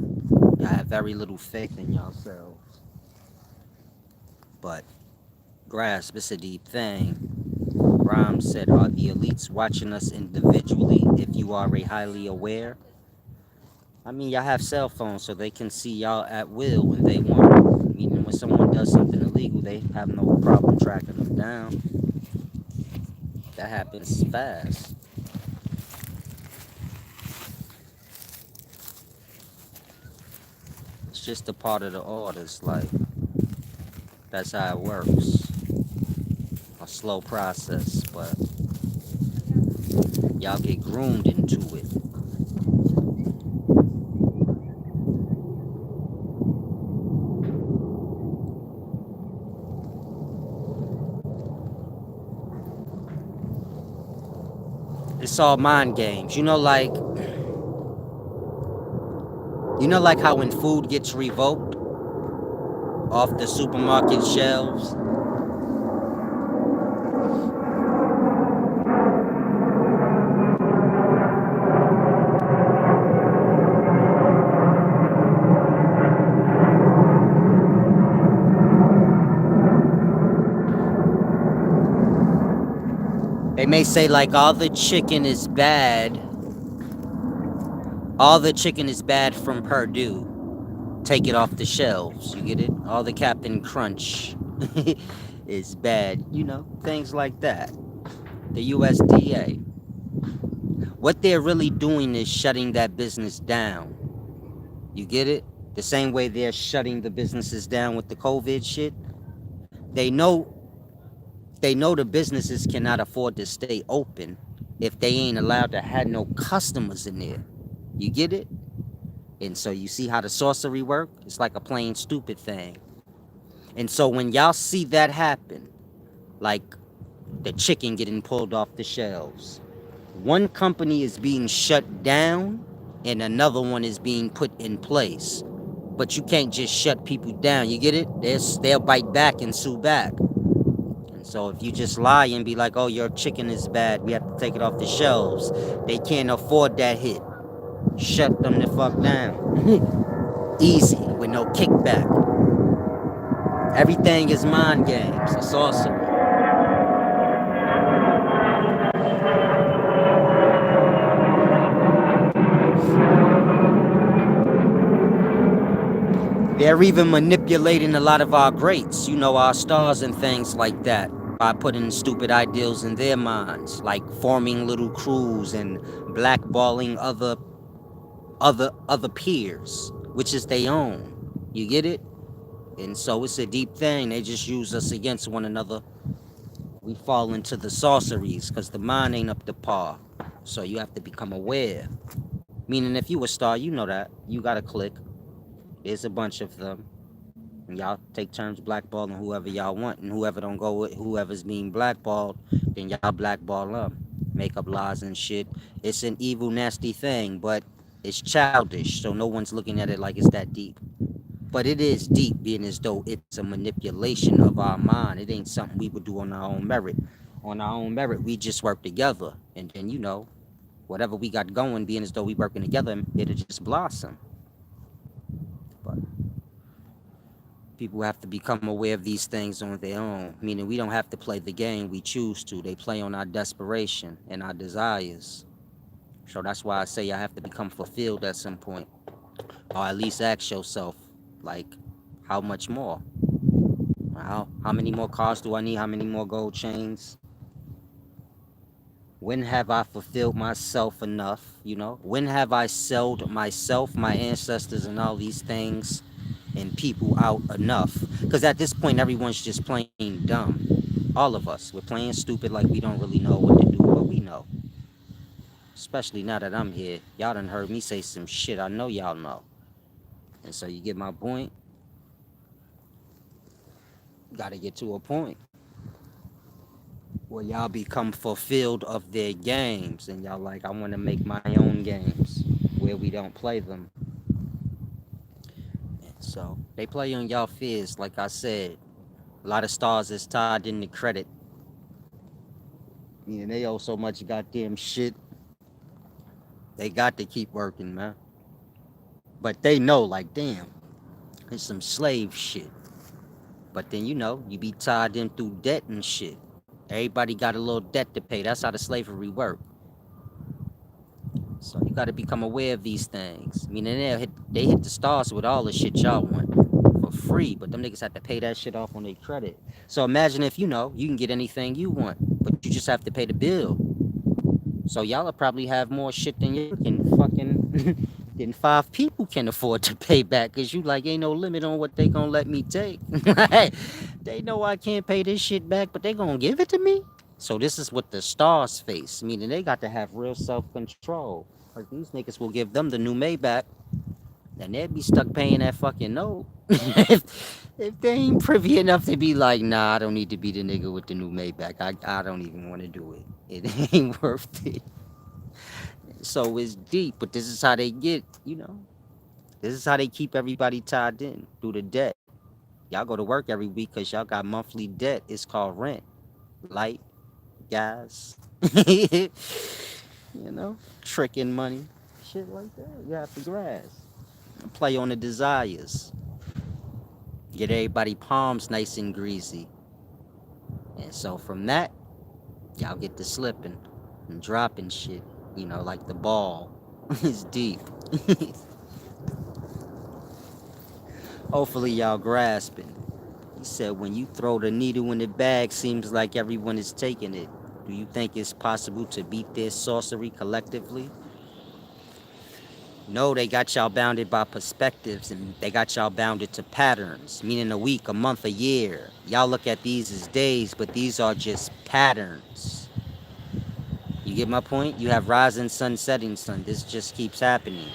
I have very little faith in yourselves. But grasp, it's a deep thing. Rhymes said, are the elites watching us individually if you are a highly aware? I mean, y'all have cell phones so they can see y'all at will when they want. Meaning when someone does something illegal, they have no problem tracking them down. That happens fast. It's just a part of the orders, like, that's how it works. A slow process, but y'all get groomed into it. It's all mind games. Like how when food gets revoked off the supermarket shelves, may say like all the chicken is bad from Purdue. Take it off the shelves. You get it? All the Captain Crunch is bad. You know, things like that. The USDA. What they're really doing is shutting that business down. You get it? The same way they're shutting the businesses down with the COVID shit. They know they know the businesses cannot afford to stay open if they ain't allowed to have no customers in there. You get it? And so you see how the sorcery work? It's like a plain stupid thing. And so when y'all see that happen, like the chicken getting pulled off the shelves, one company is being shut down and another one is being put in place. But you can't just shut people down. You get it? They'll bite back and sue back. And so if you just lie and be like, oh, your chicken is bad, we have to take it off the shelves, they can't afford that hit. Shut them the fuck down. Easy, with no kickback. Everything is mind games. It's awesome. They're even manipulating a lot of our greats, you know, our stars and things like that, by putting stupid ideals in their minds, like forming little crews and blackballing other peers, which is their own. You get it? And so it's a deep thing. They just use us against one another. We fall into the sorceries because the mind ain't up to par. So you have to become aware. Meaning, if you a star, you know that. You got to click. There's a bunch of them. And y'all take turns blackballing whoever y'all want. And whoever don't go with whoever's being blackballed, then y'all blackball them. Make up lies and shit. It's an evil, nasty thing, but it's childish. So no one's looking at it like it's that deep. But it is deep, being as though it's a manipulation of our mind. It ain't something we would do on our own merit. On our own merit, we just work together. And then, you know, whatever we got going, being as though we working together, it'll just blossom. But people have to become aware of these things on their own, meaning we don't have to play the game we choose to. They play on our desperation and our desires. So that's why I say I have to become fulfilled at some point. Or at least ask yourself, like, how much more? How many more cars do I need? How many more gold chains? When have I fulfilled myself enough? You know, when have I sold myself, my ancestors, and all these things and people out enough? Because at this point, everyone's just playing dumb. All of us, we're playing stupid like we don't really know what to do, but we know. Especially now that I'm here. Y'all done heard me say some shit I know y'all know. And so you get my point? Gotta get to a point where y'all become fulfilled of their games and y'all like, I want to make my own games where we don't play them. So they play on y'all fears, like I said. A lot of stars is tied into credit. Yeah, they owe so much goddamn shit. They got to keep working, man. But they know, like, damn, it's some slave shit. But then, you know, you be tied in through debt and shit. Everybody got a little debt to pay. That's how the slavery worked. So you got to become aware of these things. I mean, they hit the stars with all the shit y'all want for free, but them niggas have to pay that shit off on their credit. So imagine if, you know, you can get anything you want, but you just have to pay the bill. So y'all will probably have more shit than you can fucking than 5 people can afford to pay back, because you like, ain't no limit on what they gonna let me take. They know I can't pay this shit back, but they gonna give it to me. So this is what the stars face, meaning they got to have real self-control. Like, these niggas will give them the new Maybach, and they'd be stuck paying that fucking note. If they ain't privy enough to be like, nah, I don't need to be the nigga with the new Maybach. I don't even want to do it. It ain't worth it. So it's deep, but this is how they get, you know. This is how they keep everybody tied in through the debt. Y'all go to work every week because y'all got monthly debt. It's called rent, light, gas. You know, tricking money, shit like that. You have to grasp. Play on the desires. Get everybody palms nice and greasy. And so from that, Y'all get to slipping and dropping shit, like the ball. It's deep. Hopefully y'all grasping. He said when you throw the needle in the bag, seems like everyone is taking it. Do you think it's possible to beat their sorcery collectively? No, they got y'all bounded by perspectives and they got y'all bounded to patterns, meaning a week, a month, a year. Y'all look at these as days, but these are just patterns. You get my point? You have rising sun, setting sun. This just keeps happening.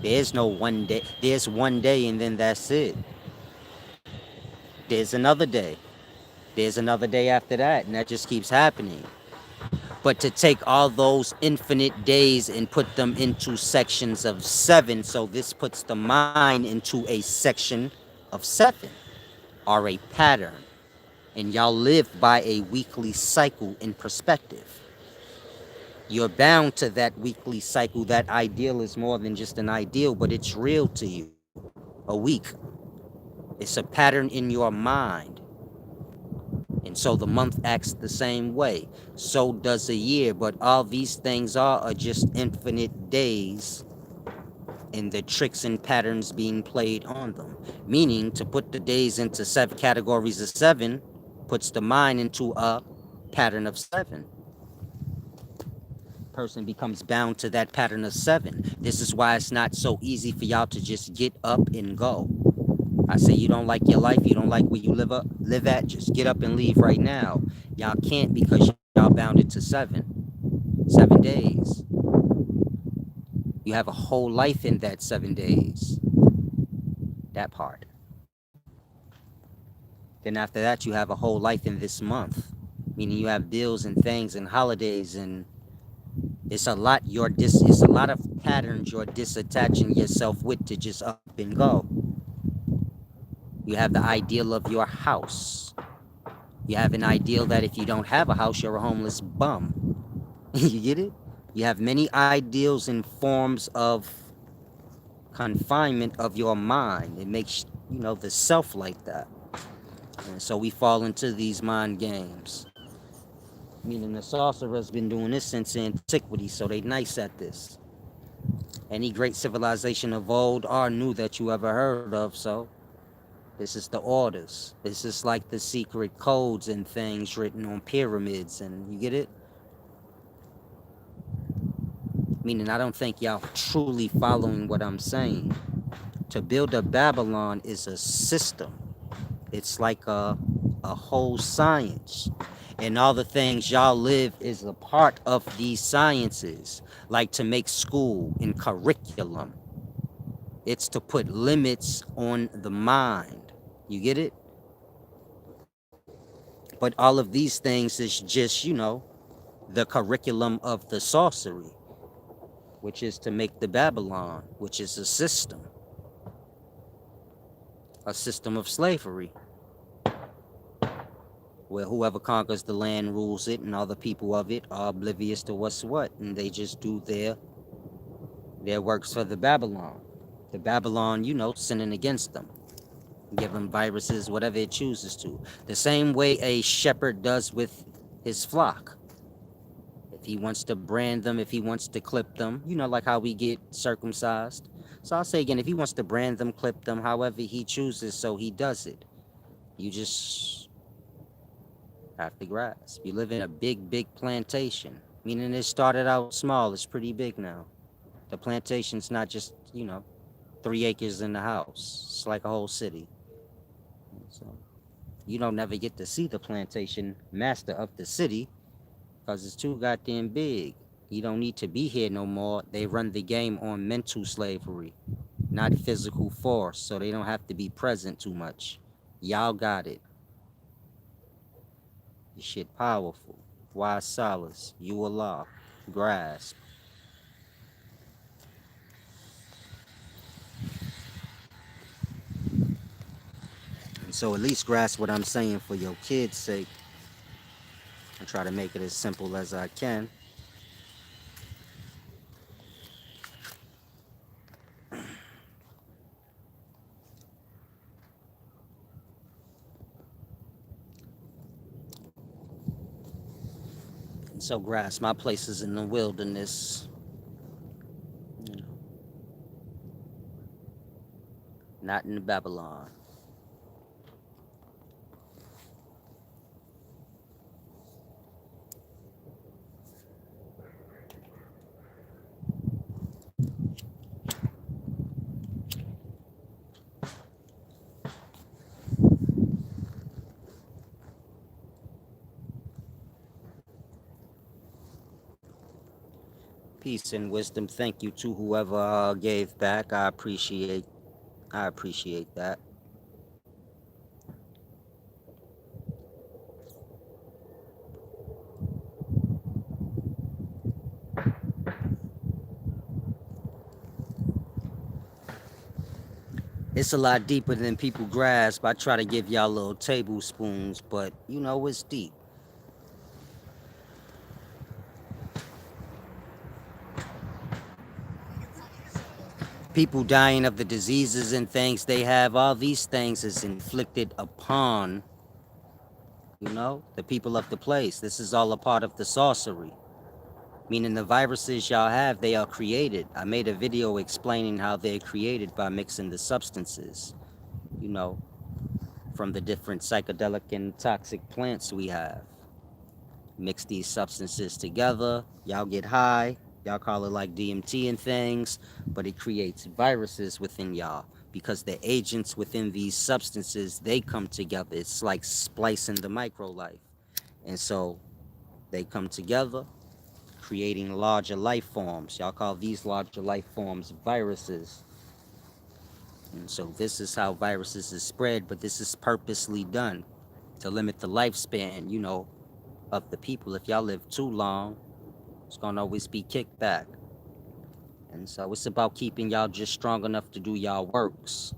There's no one day. There's one day and then that's it. There's another day. There's another day after that, and that just keeps happening. But to take all those infinite days and put them into sections of 7, so this puts the mind into a section of 7 or a pattern. And y'all live by a weekly cycle in perspective. You're bound to that weekly cycle. That ideal is more than just an ideal, but it's real to you. A week. It's a pattern in your mind. And so the month acts the same way. So does a year. But all these things are just infinite days and the tricks and patterns being played on them. Meaning to put the days into 7 categories of 7 puts the mind into a pattern of 7. Person becomes bound to that pattern of 7. This is why it's not so easy for y'all to just get up and go. I say you don't like your life, you don't like where you live at, just get up and leave right now. Y'all can't because y'all bounded to 7 days. You have a whole life in that 7 days. That part. Then after that, you have a whole life in this month, meaning you have bills and things and holidays, and it's a lot. It's a lot of patterns you're disattaching yourself with to just up and go. You have the ideal of your house. You have an ideal that if you don't have a house, you're a homeless bum. You get it? You have many ideals and forms of confinement of your mind. It makes, the self like that. And so we fall into these mind games. Meaning the sorcerer's been doing this since antiquity, so they nice at this. Any great civilization of old or new that you ever heard of, so this is the orders. This is like the secret codes and things written on pyramids, and you get it? Meaning I don't think y'all truly following what I'm saying. To build a Babylon is a system. It's like a whole science. And all the things y'all live is a part of these sciences. Like to make school and curriculum. It's to put limits on the mind. You get it? But all of these things is just, the curriculum of the sorcery, which is to make the Babylon, which is a system of slavery, where whoever conquers the land rules it and all the people of it are oblivious to what's what, and they just do their works for the Babylon. The Babylon, sinning against them. Give them viruses, whatever it chooses to. The same way a shepherd does with his flock. If he wants to brand them, if he wants to clip them, like how we get circumcised. So I'll say again, if he wants to brand them, clip them, however he chooses, so he does it. You just have to grasp. You live in a big, big plantation, meaning it started out small. It's pretty big now. The plantation's not just, 3 acres in the house. It's like a whole city. So you don't never get to see the plantation master of the city because it's too goddamn big. You don't need to be here no more. They run the game on mental slavery, not physical force, so they don't have to be present too much. Y'all got it. This shit powerful. Wise solace. You Allah. Grasp. And so at least grasp what I'm saying for your kids' sake. I try to make it as simple as I can. So grass, my place is in the wilderness, you know, not in Babylon. Peace and wisdom. Thank you to whoever gave back. I appreciate that. It's a lot deeper than people grasp. I try to give y'all little tablespoons, but you know it's deep. People dying of the diseases and things they have, all these things is inflicted upon, the people of the place. This is all a part of the sorcery. Meaning the viruses y'all have, they are created. I made a video explaining how they're created by mixing the substances, you know, from the different psychedelic and toxic plants we have. Mix these substances together, y'all get high, y'all call it like DMT and things, but it creates viruses within y'all because the agents within these substances, they come together. It's like splicing the micro life. And so they come together, creating larger life forms. Y'all call these larger life forms viruses. And so this is how viruses is spread, but this is purposely done to limit the lifespan, of the people. If y'all live too long, it's gonna always be kicked back. And so it's about keeping y'all just strong enough to do y'all works.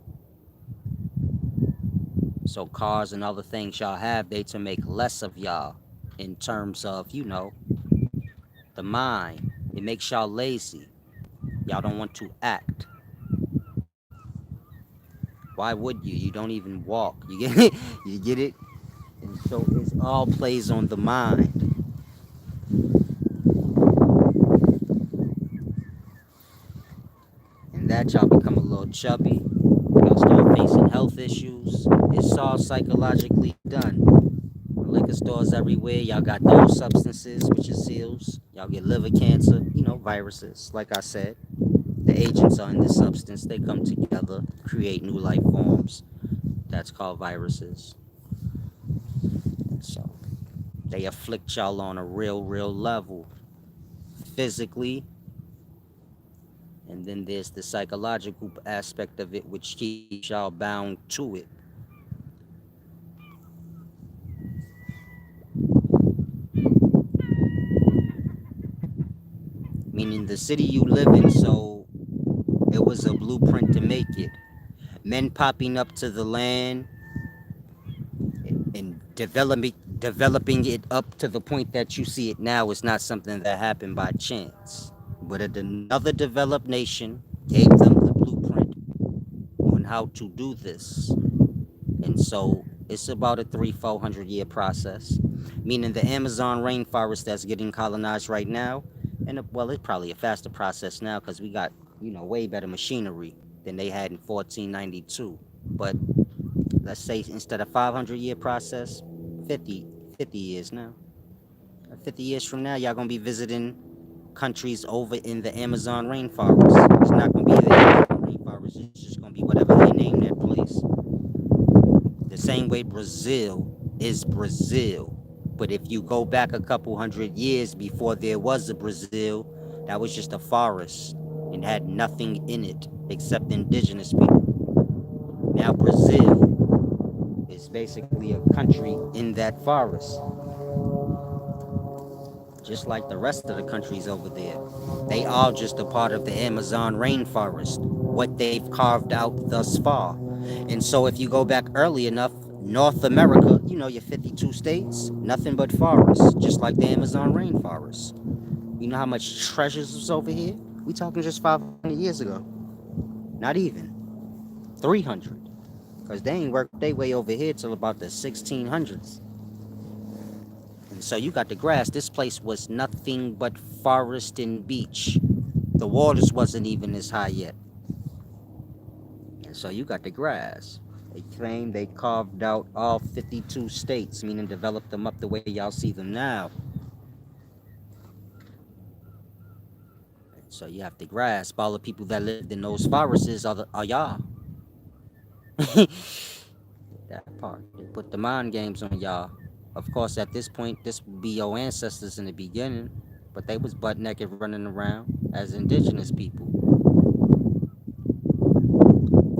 So cars and other things y'all have, they to make less of y'all in terms of, the mind. It makes y'all lazy. Y'all don't want to act. Why would you? You don't even walk. You get it? You get it? And so it all plays on the mind. And that y'all become a little chubby. Y'all start facing health issues. It's all psychologically done. Liquor stores everywhere. Y'all got those substances, which is seals. Y'all get liver cancer, viruses. Like I said, the agents are in this substance. They come together, create new life forms. That's called viruses. So they afflict y'all on a real level, physically. And then there's the psychological aspect of it, which keeps y'all bound to it. Meaning the city you live in, so it was a blueprint to make it. Men popping up to the land and developing it up to the point that you see it now is not something that happened by chance. But another developed nation gave them the blueprint on how to do this. And so it's about a 300-400 year process. Meaning the Amazon rainforest that's getting colonized right now, and well, it's probably a faster process now because we got, way better machinery than they had in 1492. But let's say instead of 500-year process, 50 years now. 50 years from now, y'all gonna be visiting countries over in the Amazon rainforest. It's not gonna be the Amazon rainforest. It's just gonna be whatever they name that place. The same way Brazil is Brazil. But if you go back a couple hundred years before there was a Brazil, that was just a forest and had nothing in it except indigenous people. Now Brazil is basically a country in that forest, just like the rest of the countries over there. They are just a part of the Amazon rainforest, what they've carved out thus far. And so if you go back early enough, North America, your 52 states, nothing but forests, just like the Amazon rainforest. You know how much treasures was over here? We talking just 500 years ago. Not even 300. Because they ain't worked their way over here till about the 1600s. So you got the grass. This place was nothing but forest and beach. The waters wasn't even as high yet. And so you got the grass. They claim they carved out all 52 states, meaning developed them up the way y'all see them now. So you have to grasp all the people that lived in those forests are y'all. That part. They put the mind games on y'all. Of course, at this point, this would be your ancestors in the beginning, but they was butt naked running around as indigenous people.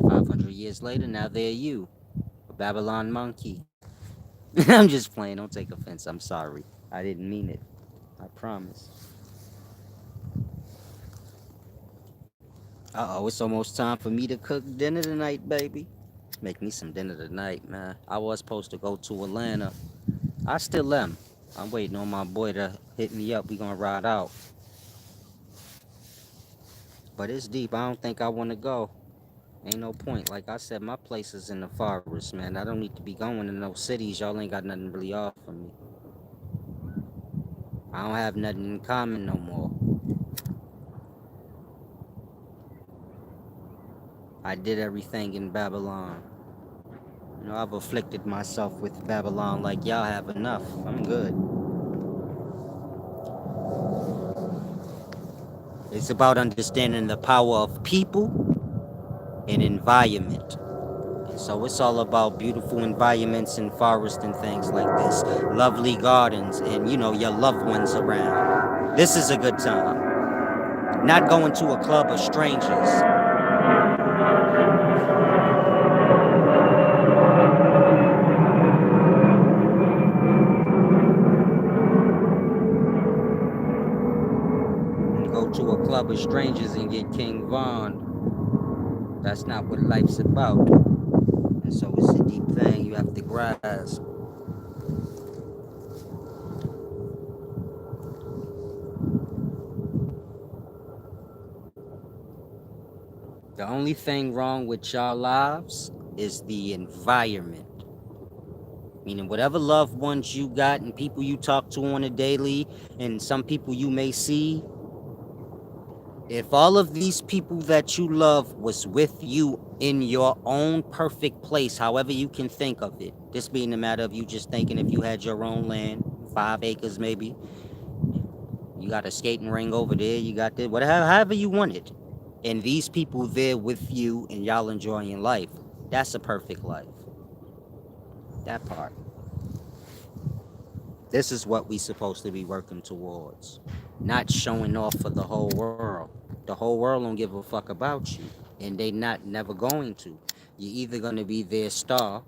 500 years later, now they're you, a Babylon monkey. I'm just playing. Don't take offense. I'm sorry. I didn't mean it. I promise. Uh oh, it's almost time for me to cook dinner tonight, baby. Make me some dinner tonight, man. I was supposed to go to Atlanta. I still am. I'm waiting on my boy to hit me up. We gonna ride out. But it's deep. I don't think I wanna go. Ain't no point. Like I said, my place is in the forest, man. I don't need to be going to no cities. Y'all ain't got nothing really offer me. I don't have nothing in common no more. I did everything in Babylon. You know, I've afflicted myself with Babylon like y'all have enough. I'm good. It's about understanding the power of people and environment. And so it's all about beautiful environments and forests and things like this. Lovely gardens and, your loved ones around. This is a good time. Not going to a club of strangers. Go to a club of strangers and get King Von. That's not what life's about. And so it's a deep thing you have to grasp. The only thing wrong with y'all lives is the environment. Meaning whatever loved ones you got and people you talk to on a daily and some people you may see, if all of these people that you love was with you in your own perfect place, however you can think of it, this being a matter of you just thinking if you had your own land, 5 acres maybe, you got a skating ring over there, you got this, whatever, however you want it, and these people there with you and y'all enjoying life, that's a perfect life. That part. This is what we supposed to be working towards. Not showing off for the whole world. The whole world don't give a fuck about you. And they not never going to. You're either gonna be their star,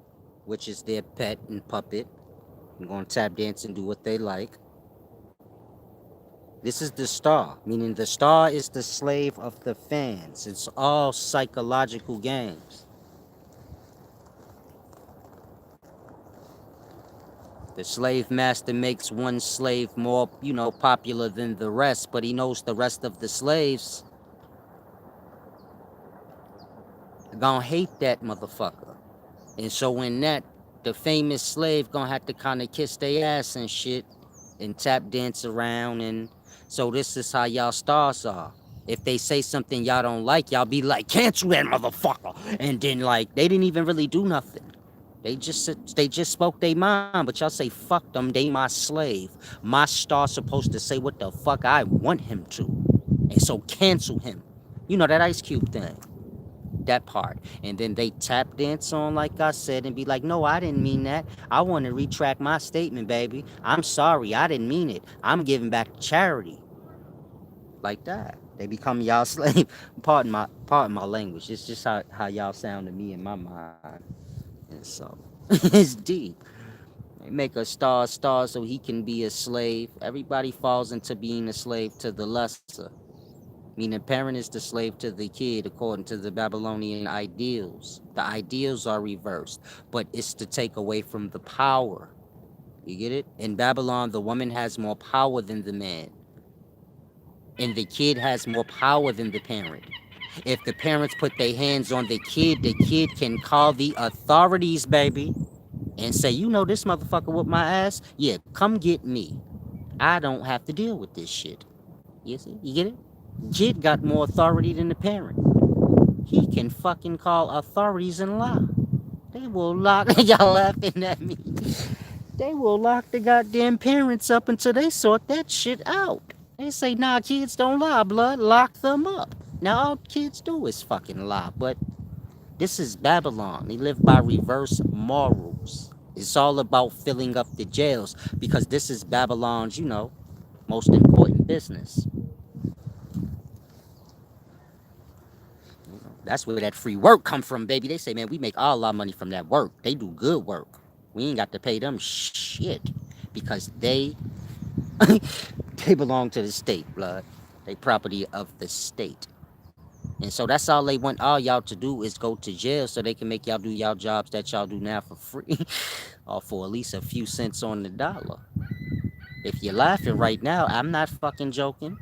which is their pet and puppet, and gonna tap dance and do what they like. This is the star, meaning the star is the slave of the fans. It's all psychological games. The slave master makes one slave more, popular than the rest, but he knows the rest of the slaves gonna hate that motherfucker. And so in that, the famous slave gonna have to kind of kiss their ass and shit and tap dance around. And so this is how y'all stars are. If they say something y'all don't like, y'all be like, cancel that motherfucker. And then like, they didn't even really do nothing. They just spoke their mind, but y'all say fuck them. They my slave. My star's supposed to say what the fuck I want him to, and so cancel him. You know that Ice Cube thing, that part. And then they tap dance on, like I said, and be like, no, I didn't mean that. I want to retract my statement, baby. I'm sorry, I didn't mean it. I'm giving back to charity, like that. They become y'all slave. Pardon my language. It's just how y'all sound to me in my mind. And so it's deep. They make a star so he can be a slave. Everybody falls into being a slave to the lesser. Meaning parent is the slave to the kid according to the Babylonian ideals. The ideals are reversed, but it's to take away from the power. You get it? In Babylon, the woman has more power than the man. And the kid has more power than the parent. If the parents put their hands on the kid can call the authorities, baby, and say, you know, this motherfucker with my ass, yeah, come get me. I don't have to deal with this shit. You see? You get it? Kid got more authority than the parent. He can fucking call authorities and lie. They will lock y'all laughing at me. They will lock the goddamn parents up until they sort that shit out. They say, nah, kids don't lie, blood. Lock them up. Now all kids do is fucking lie, but this is Babylon. They live by reverse morals. It's all about filling up the jails because this is Babylon's, you know, most important business. That's where that free work come from, baby. They say, man, we make all our money from that work. They do good work. We ain't got to pay them shit because they belong to the state, blood. They property of the state. And so that's all they want all y'all to do is go to jail so they can make y'all do y'all jobs that y'all do now for free or for at least a few cents on the dollar. If you're laughing right now, I'm not fucking joking.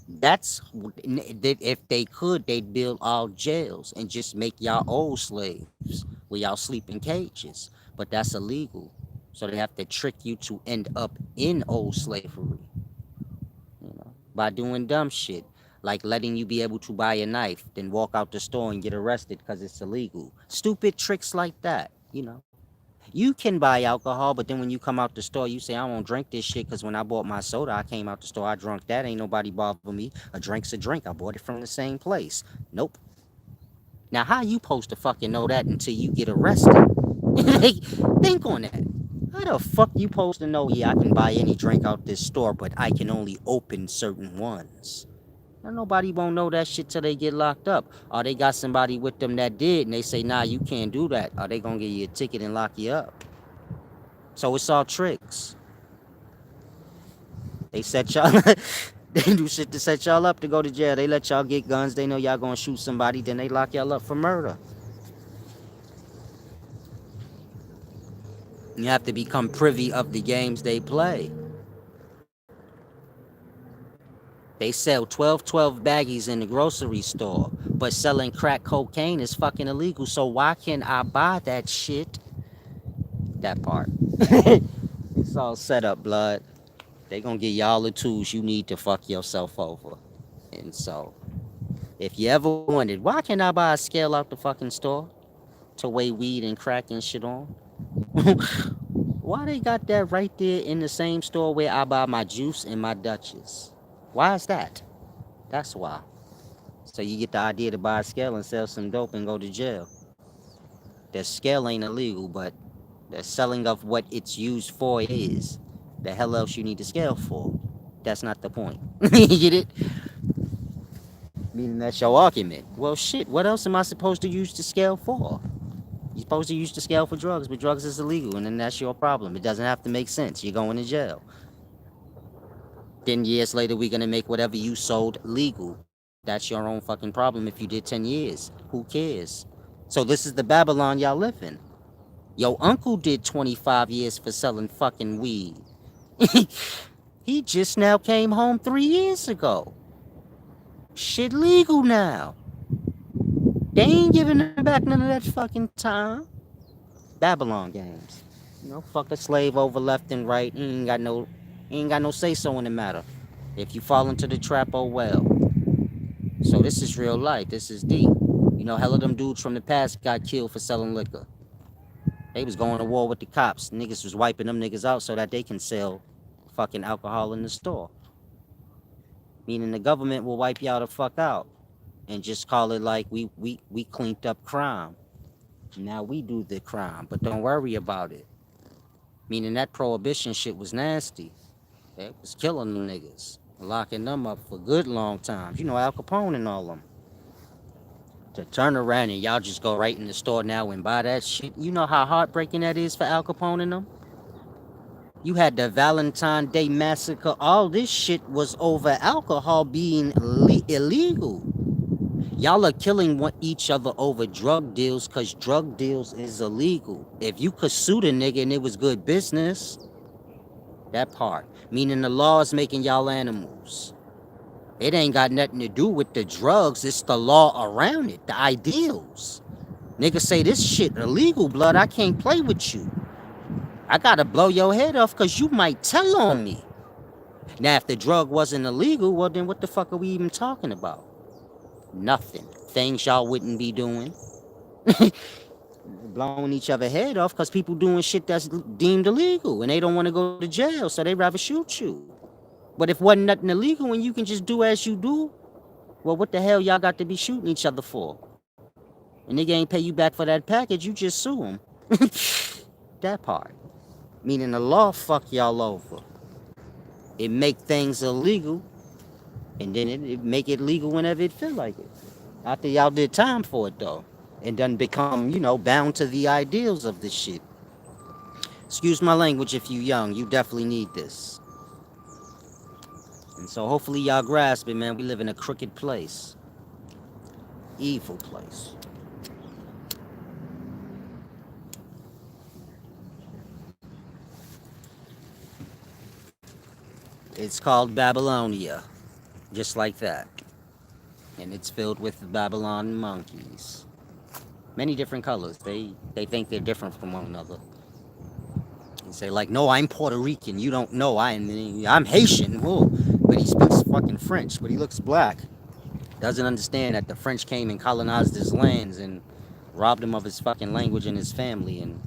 That's if they could, they'd build all jails and just make y'all old slaves where y'all sleep in cages. But that's illegal. So they have to trick you to end up in old slavery, you know, by doing dumb shit like letting you be able to buy a knife, then walk out the store and get arrested because it's illegal. Stupid tricks like that, you know. You can buy alcohol, but then when you come out the store, you say, I won't drink this shit because when I bought my soda, I came out the store, I drunk that. Ain't nobody bother me. A drink's a drink. I bought it from the same place. Nope. Now, how you supposed to fucking know that until you get arrested? Think on that. How the fuck you supposed to know, yeah, I can buy any drink out this store, but I can only open certain ones? Now, nobody won't know that shit till they get locked up. Or they got somebody with them that did, and they say, nah, you can't do that. Or they gonna give you a ticket and lock you up. So it's all tricks. They set y'all, they do shit to set y'all up to go to jail. They let y'all get guns. They know y'all gonna shoot somebody, then they lock y'all up for murder. You have to become privy of the games they play. They sell 12 baggies in the grocery store, but selling crack cocaine is fucking illegal. So why can't I buy that shit? That part. It's all set up, blood. They gonna give you all the tools you need to fuck yourself over. And so, if you ever wondered, why can't I buy a scale out the fucking store to weigh weed and crack and shit on? Why they got that right there in the same store where I buy my juice and my Dutchess? Why is that? That's why. So you get the idea to buy a scale and sell some dope and go to jail. The scale ain't illegal, but the selling of what it's used for is. The hell else you need the scale for? That's not the point. You get it? Meaning that's your argument. Well, shit, what else am I supposed to use the scale for? You're supposed to use the scale for drugs, but drugs is illegal, and then that's your problem. It doesn't have to make sense. You're going to jail. Then years later, we're going to make whatever you sold legal. That's your own fucking problem if you did 10 years. Who cares? So this is the Babylon y'all live in. Your uncle did 25 years for selling fucking weed. He just now came home 3 years ago. Shit legal now. They ain't giving him back none of that fucking time. Babylon games. You know, fuck a slave over left and right. He ain't got no say so in the matter. If you fall into the trap, oh well. So this is real life. This is deep. You know, hell of them dudes from the past got killed for selling liquor. They was going to war with the cops. Niggas was wiping them niggas out so that they can sell fucking alcohol in the store. Meaning the government will wipe y'all the fuck out and just call it like we cleaned up crime. Now we do the crime, but don't worry about it. Meaning that prohibition shit was nasty. It was killing them niggas, locking them up for good long times. You know, Al Capone and all them. To turn around and y'all just go right in the store now and buy that shit. You know how heartbreaking that is for Al Capone and them? You had the Valentine Day Massacre. All this shit was over alcohol being illegal. Y'all are killing each other over drug deals because drug deals is illegal. If you could sue the nigga and it was good business, that part. Meaning the law is making y'all animals. It ain't got nothing to do with the drugs. It's the law around it, the ideals. Niggas say this shit illegal, blood. I can't play with you. I gotta blow your head off because you might tell on me. Now, if the drug wasn't illegal, well, then what the fuck are we even talking about? Nothing. Things y'all wouldn't be doing. Blowing each other head off because people doing shit that's deemed illegal and they don't want to go to jail, so they rather shoot you. But if wasn't nothing illegal and you can just do as you do, well, what the hell y'all got to be shooting each other for? And nigga ain't pay you back for that package, you just sue him. That part. Meaning the law fuck y'all over. It make things illegal, and then it make it legal whenever it feel like it. After y'all did time for it though, and then become, bound to the ideals of this shit. Excuse my language if you young, you definitely need this. And so hopefully y'all grasp it, man. We live in a crooked place. Evil place. It's called Babylonia. Just like that. And it's filled with Babylon monkeys. Many different colors. They think they're different from one another. And say like, no, I'm Puerto Rican. You don't know. I'm Haitian. Whoa. But he speaks fucking French. But he looks black. Doesn't understand that the French came and colonized his lands and robbed him of his fucking language and his family. And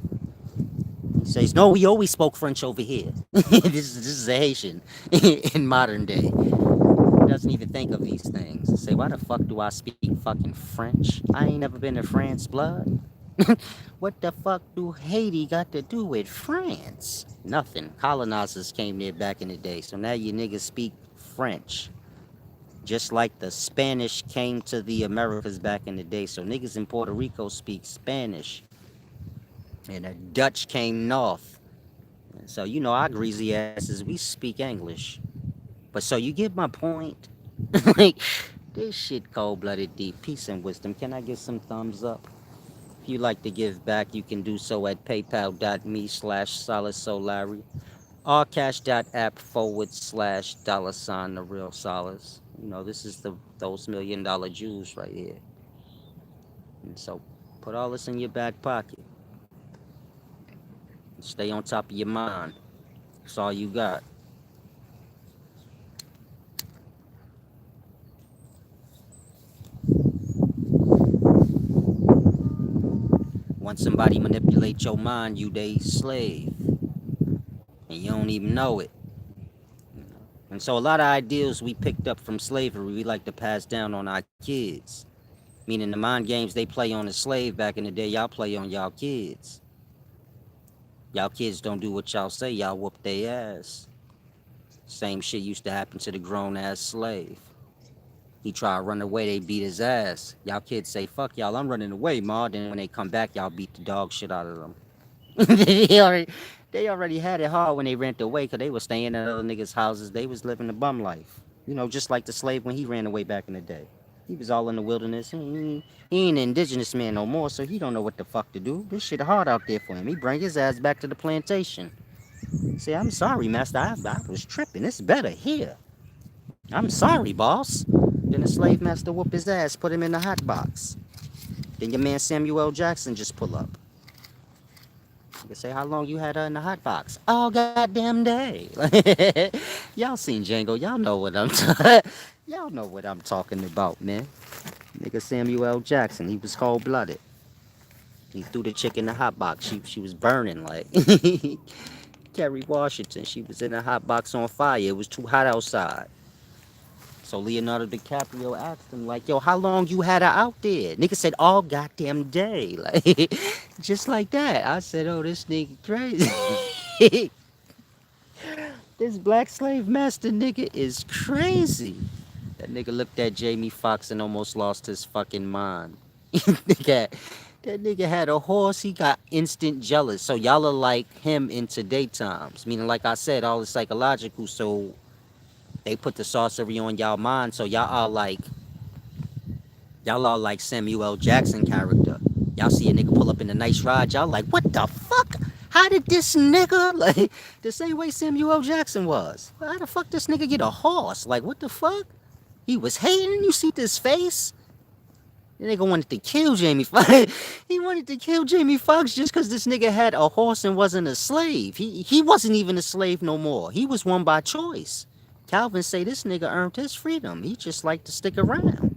he says, no, we always spoke French over here. This is a Haitian in modern day. He doesn't even think of these things. Say, why the fuck do I speak fucking French? I ain't never been to France, blood. What the fuck do Haiti got to do with France? Nothing. Colonizers came there back in the day, so now you niggas speak French. Just like the Spanish came to the Americas back in the day, so niggas in Puerto Rico speak Spanish. And the Dutch came north. So, our greasy asses, we speak English. But so you get my point? Like, this shit cold-blooded deep. Peace and wisdom. Can I get some thumbs up? If you'd like to give back, you can do so at paypal.me/SolaceSolari or cash.app/$ the real solace. This is those $1 million Jews right here. And so put all this in your back pocket. Stay on top of your mind. That's all you got. Once somebody manipulate your mind, you they slave. And you don't even know it. And so a lot of ideals we picked up from slavery, we like to pass down on our kids. Meaning the mind games they play on the slave back in the day, y'all play on y'all kids. Y'all kids don't do what y'all say, y'all whoop their ass. Same shit used to happen to the grown-ass slave. He try to run away, they beat his ass. Y'all kids say, fuck y'all, I'm running away, ma. Then when they come back, y'all beat the dog shit out of them. they already had it hard when they ran away because they were staying at other niggas' houses. They was living the bum life. Just like the slave when he ran away back in the day. He was all in the wilderness. He ain't an indigenous man no more, so he don't know what the fuck to do. This shit hard out there for him. He bring his ass back to the plantation. Say, I'm sorry, master. I was tripping. It's better here. I'm sorry, boss. Then the slave master whoop his ass, put him in the hot box. Then your man Samuel L. Jackson just pull up. You say, how long you had her in the hot box? All goddamn day. Y'all seen Django. Y'all know what y'all know what I'm talking about, man. Nigga Samuel L. Jackson, he was cold-blooded. He threw the chick in the hot box. She was burning like Kerry Washington. She was in the hot box on fire. It was too hot outside. So Leonardo DiCaprio asked him, like, yo, how long you had her out there? Nigga said, all goddamn day. Like, just like that. I said, oh, this nigga crazy. This black slave master nigga is crazy. That nigga looked at Jamie Foxx and almost lost his fucking mind. That nigga had a horse, he got instant jealous. So y'all are like him in today times. Meaning, like I said, all is psychological, so they put the sorcery on y'all mind, so y'all are like Samuel L. Jackson character. Y'all see a nigga pull up in a nice ride, y'all like, what the fuck? How did this nigga, like, the same way Samuel L. Jackson was? How the fuck this nigga get a horse? Like, what the fuck? He was hating, you see this face? The nigga wanted to kill Jamie Foxx. He wanted to kill Jamie Foxx just because this nigga had a horse and wasn't a slave. He wasn't even a slave no more. He was one by choice. Calvin say this nigga earned his freedom. He just liked to stick around.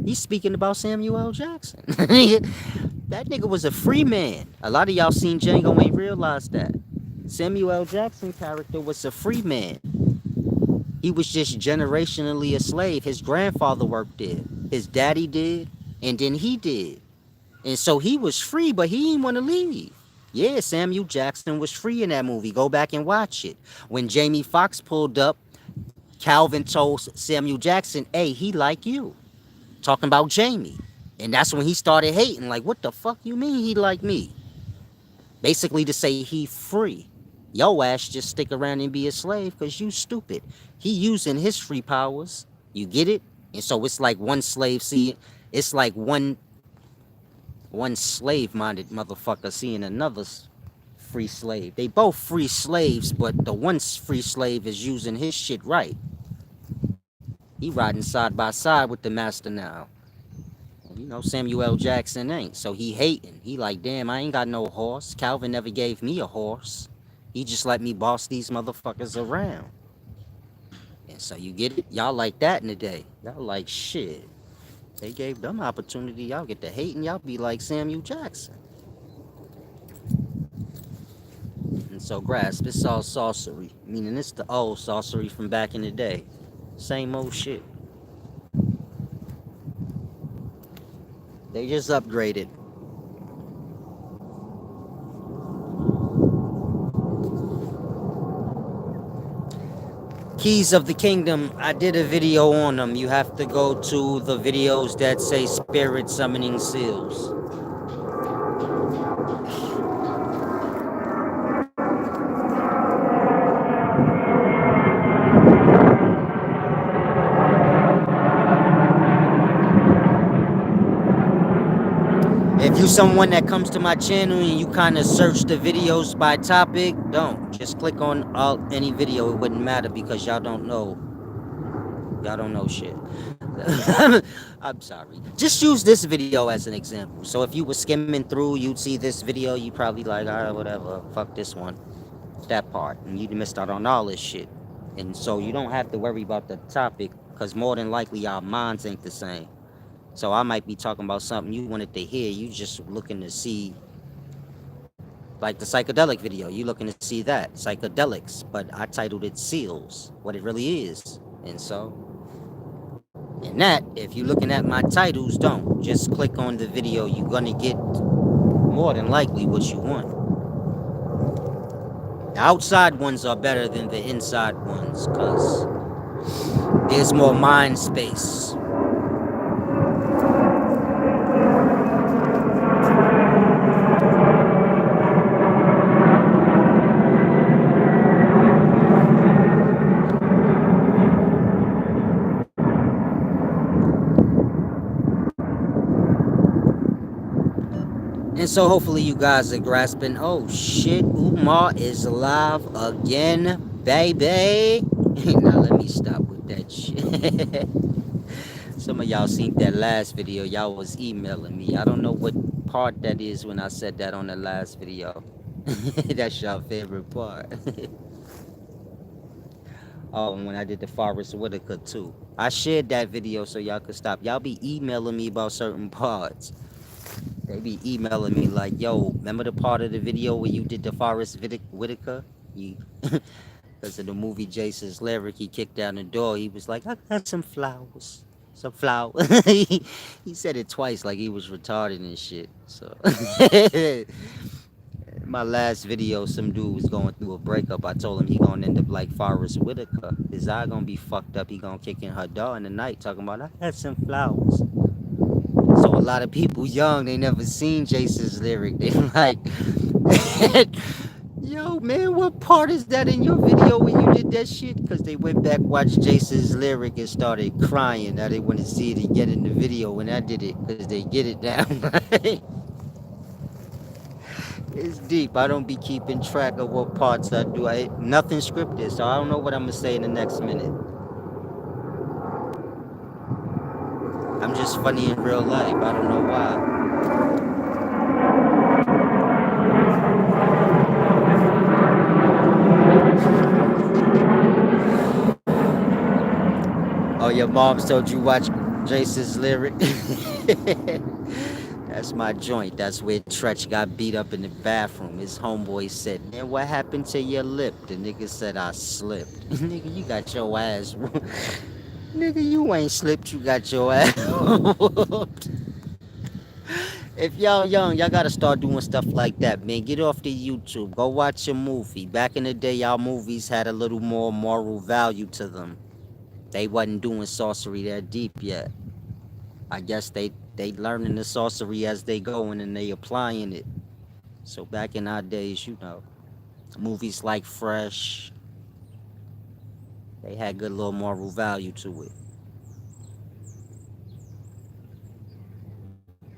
He's speaking about Samuel L. Jackson. That nigga was a free man. A lot of y'all seen Django ain't realized that. Samuel L. Jackson character was a free man. He was just generationally a slave. His grandfather worked there. His daddy did. And then he did. And so he was free, but he didn't want to leave. Yeah, Samuel Jackson was free in that movie. Go back and watch it. When Jamie Foxx pulled up, Calvin told Samuel Jackson, hey, he like you. Talking about Jamie. And that's when he started hating. Like, what the fuck you mean he like me? Basically to say he free. Yo ass just stick around and be a slave because you stupid. He using his free powers. You get it? And so it's like one slave see, it's like one slave-minded motherfucker seeing another free slave. They both free slaves, but the one free slave is using his shit right. He riding side by side with the master now. You know, Samuel L. Jackson ain't. So he hating. He like, damn, I ain't got no horse. Calvin never gave me a horse. He just let me boss these motherfuckers around. And so you get it? Y'all like that in the day. Y'all like, shit. They gave them opportunity. Y'all get to hate and y'all be like Samuel Jackson. And so grasp, it's all sorcery. Meaning it's the old sorcery from back in the day. Same old shit. They just upgraded. Keys of the Kingdom, I did a video on them. You have to go to the videos that say Spirit Summoning Seals. If you someone that comes to my channel and you kind of search the videos by topic, don't. Just click on any video. It wouldn't matter because y'all don't know. Y'all don't know shit. I'm sorry. Just use this video as an example. So if you were skimming through, you'd see this video, you probably like, all right, whatever, fuck this one. That part. And you missed out on all this shit. And so you don't have to worry about the topic because more than likely our minds ain't the same. So I might be talking about something you wanted to hear. You just looking to see, like the psychedelic video. You looking to see that, psychedelics. But I titled it Seals, what it really is. And so, and that, if you're looking at my titles, don't. Just click on the video. You're going to get more than likely what you want. The outside ones are better than the inside ones because there's more mind space. And so hopefully you guys are grasping. Oh shit, Umar is alive again, baby. Now let me stop with that shit. Some of y'all seen that last video. Y'all was emailing me. I don't know what part that is when I said that on the last video. That's your favorite part. Oh, and when I did the Forrest Whitaker too. I shared that video so y'all could stop. Y'all be emailing me about certain parts. They be emailing me like, yo, remember the part of the video where you did the Forrest Whitaker? Because of the movie Jason's Lyric, he kicked down the door. He was like, I got some flowers. Some flowers. He said it twice like he was retarded and shit. So, my last video, some dude was going through a breakup. I told him he gonna end up like Forrest Whitaker. His eye gonna be fucked up. He gonna kick in her door in the night talking about, I had some flowers. So a lot of people young, they never seen Jason's Lyric. They like, yo, man, what part is that in your video when you did that shit? Because they went back, watched Jason's Lyric and started crying. Now they want to see it again in the video when I did it because they get it now. It's deep. I don't be keeping track of what parts I do. Nothing scripted, so I don't know what I'm going to say in the next minute. I'm just funny in real life. I don't know why. Oh, your mom's told you watch Jason's lyric. That's my joint. That's where Tretch got beat up in the bathroom. His homeboy said, "Man, what happened to your lip?" The nigga said, "I slipped." Nigga, you got your ass. Nigga, you ain't slipped. You got your ass. Whooped. If y'all young, y'all gotta start doing stuff like that, man. Get off the YouTube. Go watch a movie. Back in the day, y'all movies had a little more moral value to them. They wasn't doing sorcery that deep yet. I guess they learning the sorcery as they going and they applying it. So back in our days, movies like Fresh, they had good little moral value to it.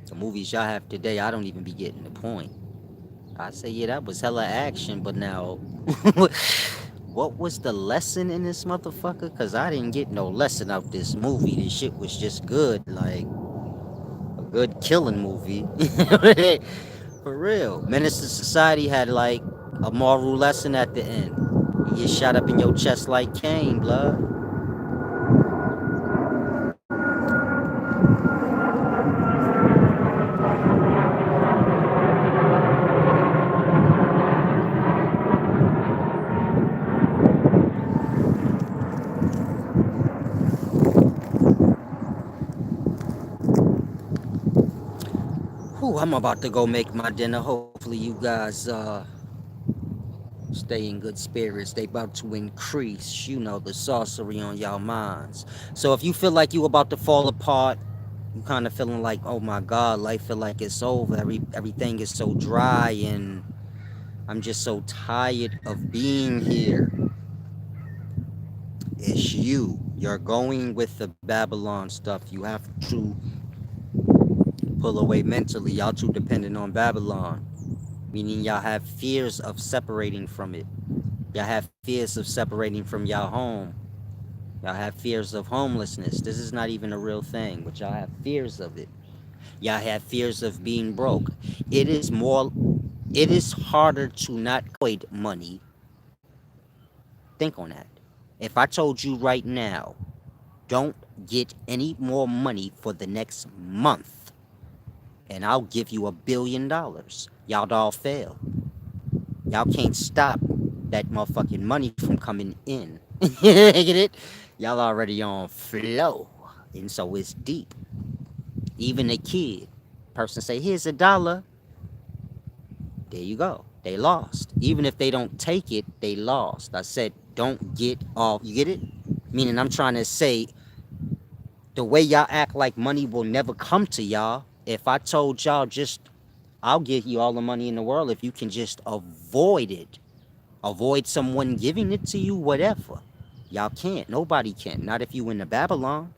The movies y'all have today, I don't even be getting the point. I say, yeah, that was hella action, but now, what was the lesson in this motherfucker? Cause I didn't get no lesson out this movie. This shit was just good, like a good killing movie. For real. Menace to Society had like a moral lesson at the end. You get shot up in your chest like Kane, blood. Whew, I'm about to go make my dinner. Hopefully you guys stay in good spirits. They about to increase, the sorcery on y'all minds. So if you feel like you about to fall apart, you kind of feeling like, oh my God, life feel like it's over. Everything is so dry, and I'm just so tired of being here. It's you. You're going with the Babylon stuff. You have to pull away mentally. Y'all too dependent on Babylon, meaning y'all have fears of separating from it. Y'all have fears of separating from y'all home. Y'all have fears of homelessness. This is not even a real thing, but y'all have fears of it. Y'all have fears of being broke. It is more, it is harder to not avoid money. Think on that. If I told you right now, don't get any more money for the next month, and I'll give you $1 billion, y'all all fail. Y'all can't stop that motherfucking money from coming in. Get it? Y'all already on flow. And so it's deep. Even a kid, person say, here's $1. There you go. They lost. Even if they don't take it, they lost. I said, don't get off. You get it? Meaning I'm trying to say the way y'all act like money will never come to y'all. If I told y'all just, I'll give you all the money in the world if you can just avoid it. Avoid someone giving it to you, whatever. Y'all can't. Nobody can. Not if you in the Babylon.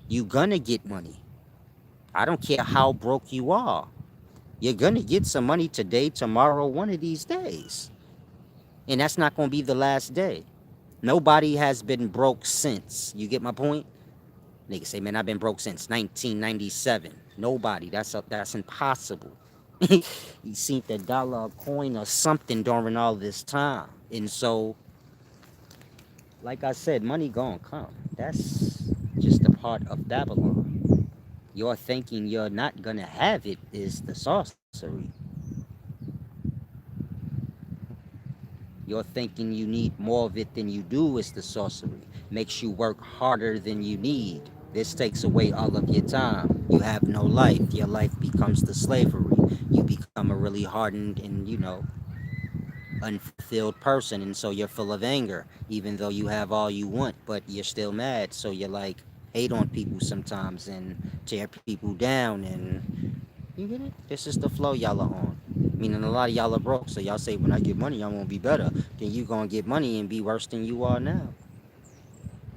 You gonna get money. I don't care how broke you are. You're gonna get some money today, tomorrow, one of these days. And that's not gonna be the last day. Nobody has been broke since. You get my point? Niggas say, man, I've been broke since 1997. Nobody. That's impossible. You seen the dollar a coin or something during all this time. And so, like I said, money gonna come. That's just a part of Babylon. You're thinking you're not gonna have it is the sorcery. You're thinking you need more of it than you do is the sorcery. Makes you work harder than you need. This takes away all of your time. You have no life. Your life becomes the slavery. You become a really hardened and, unfulfilled person. And so you're full of anger, even though you have all you want, but you're still mad. So you're like, hate on people sometimes and tear people down. And you get it? This is the flow y'all are on. Meaning a lot of y'all are broke. So y'all say, when I get money, I'm going to be better. Then you going to get money and be worse than you are now.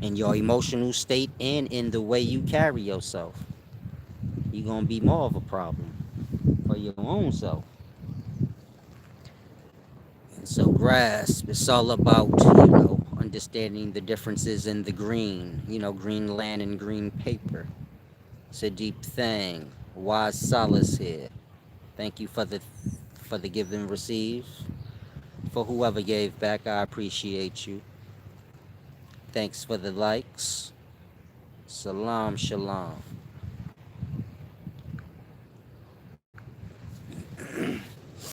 In your emotional state and in the way you carry yourself. You're going to be more of a problem for your own self. And so grasp, it's all about, understanding the differences in the green, green land and green paper. It's a deep thing. Wise Solace here. Thank you for the give and receive. For whoever gave back, I appreciate you. Thanks for the likes. Salam, shalom.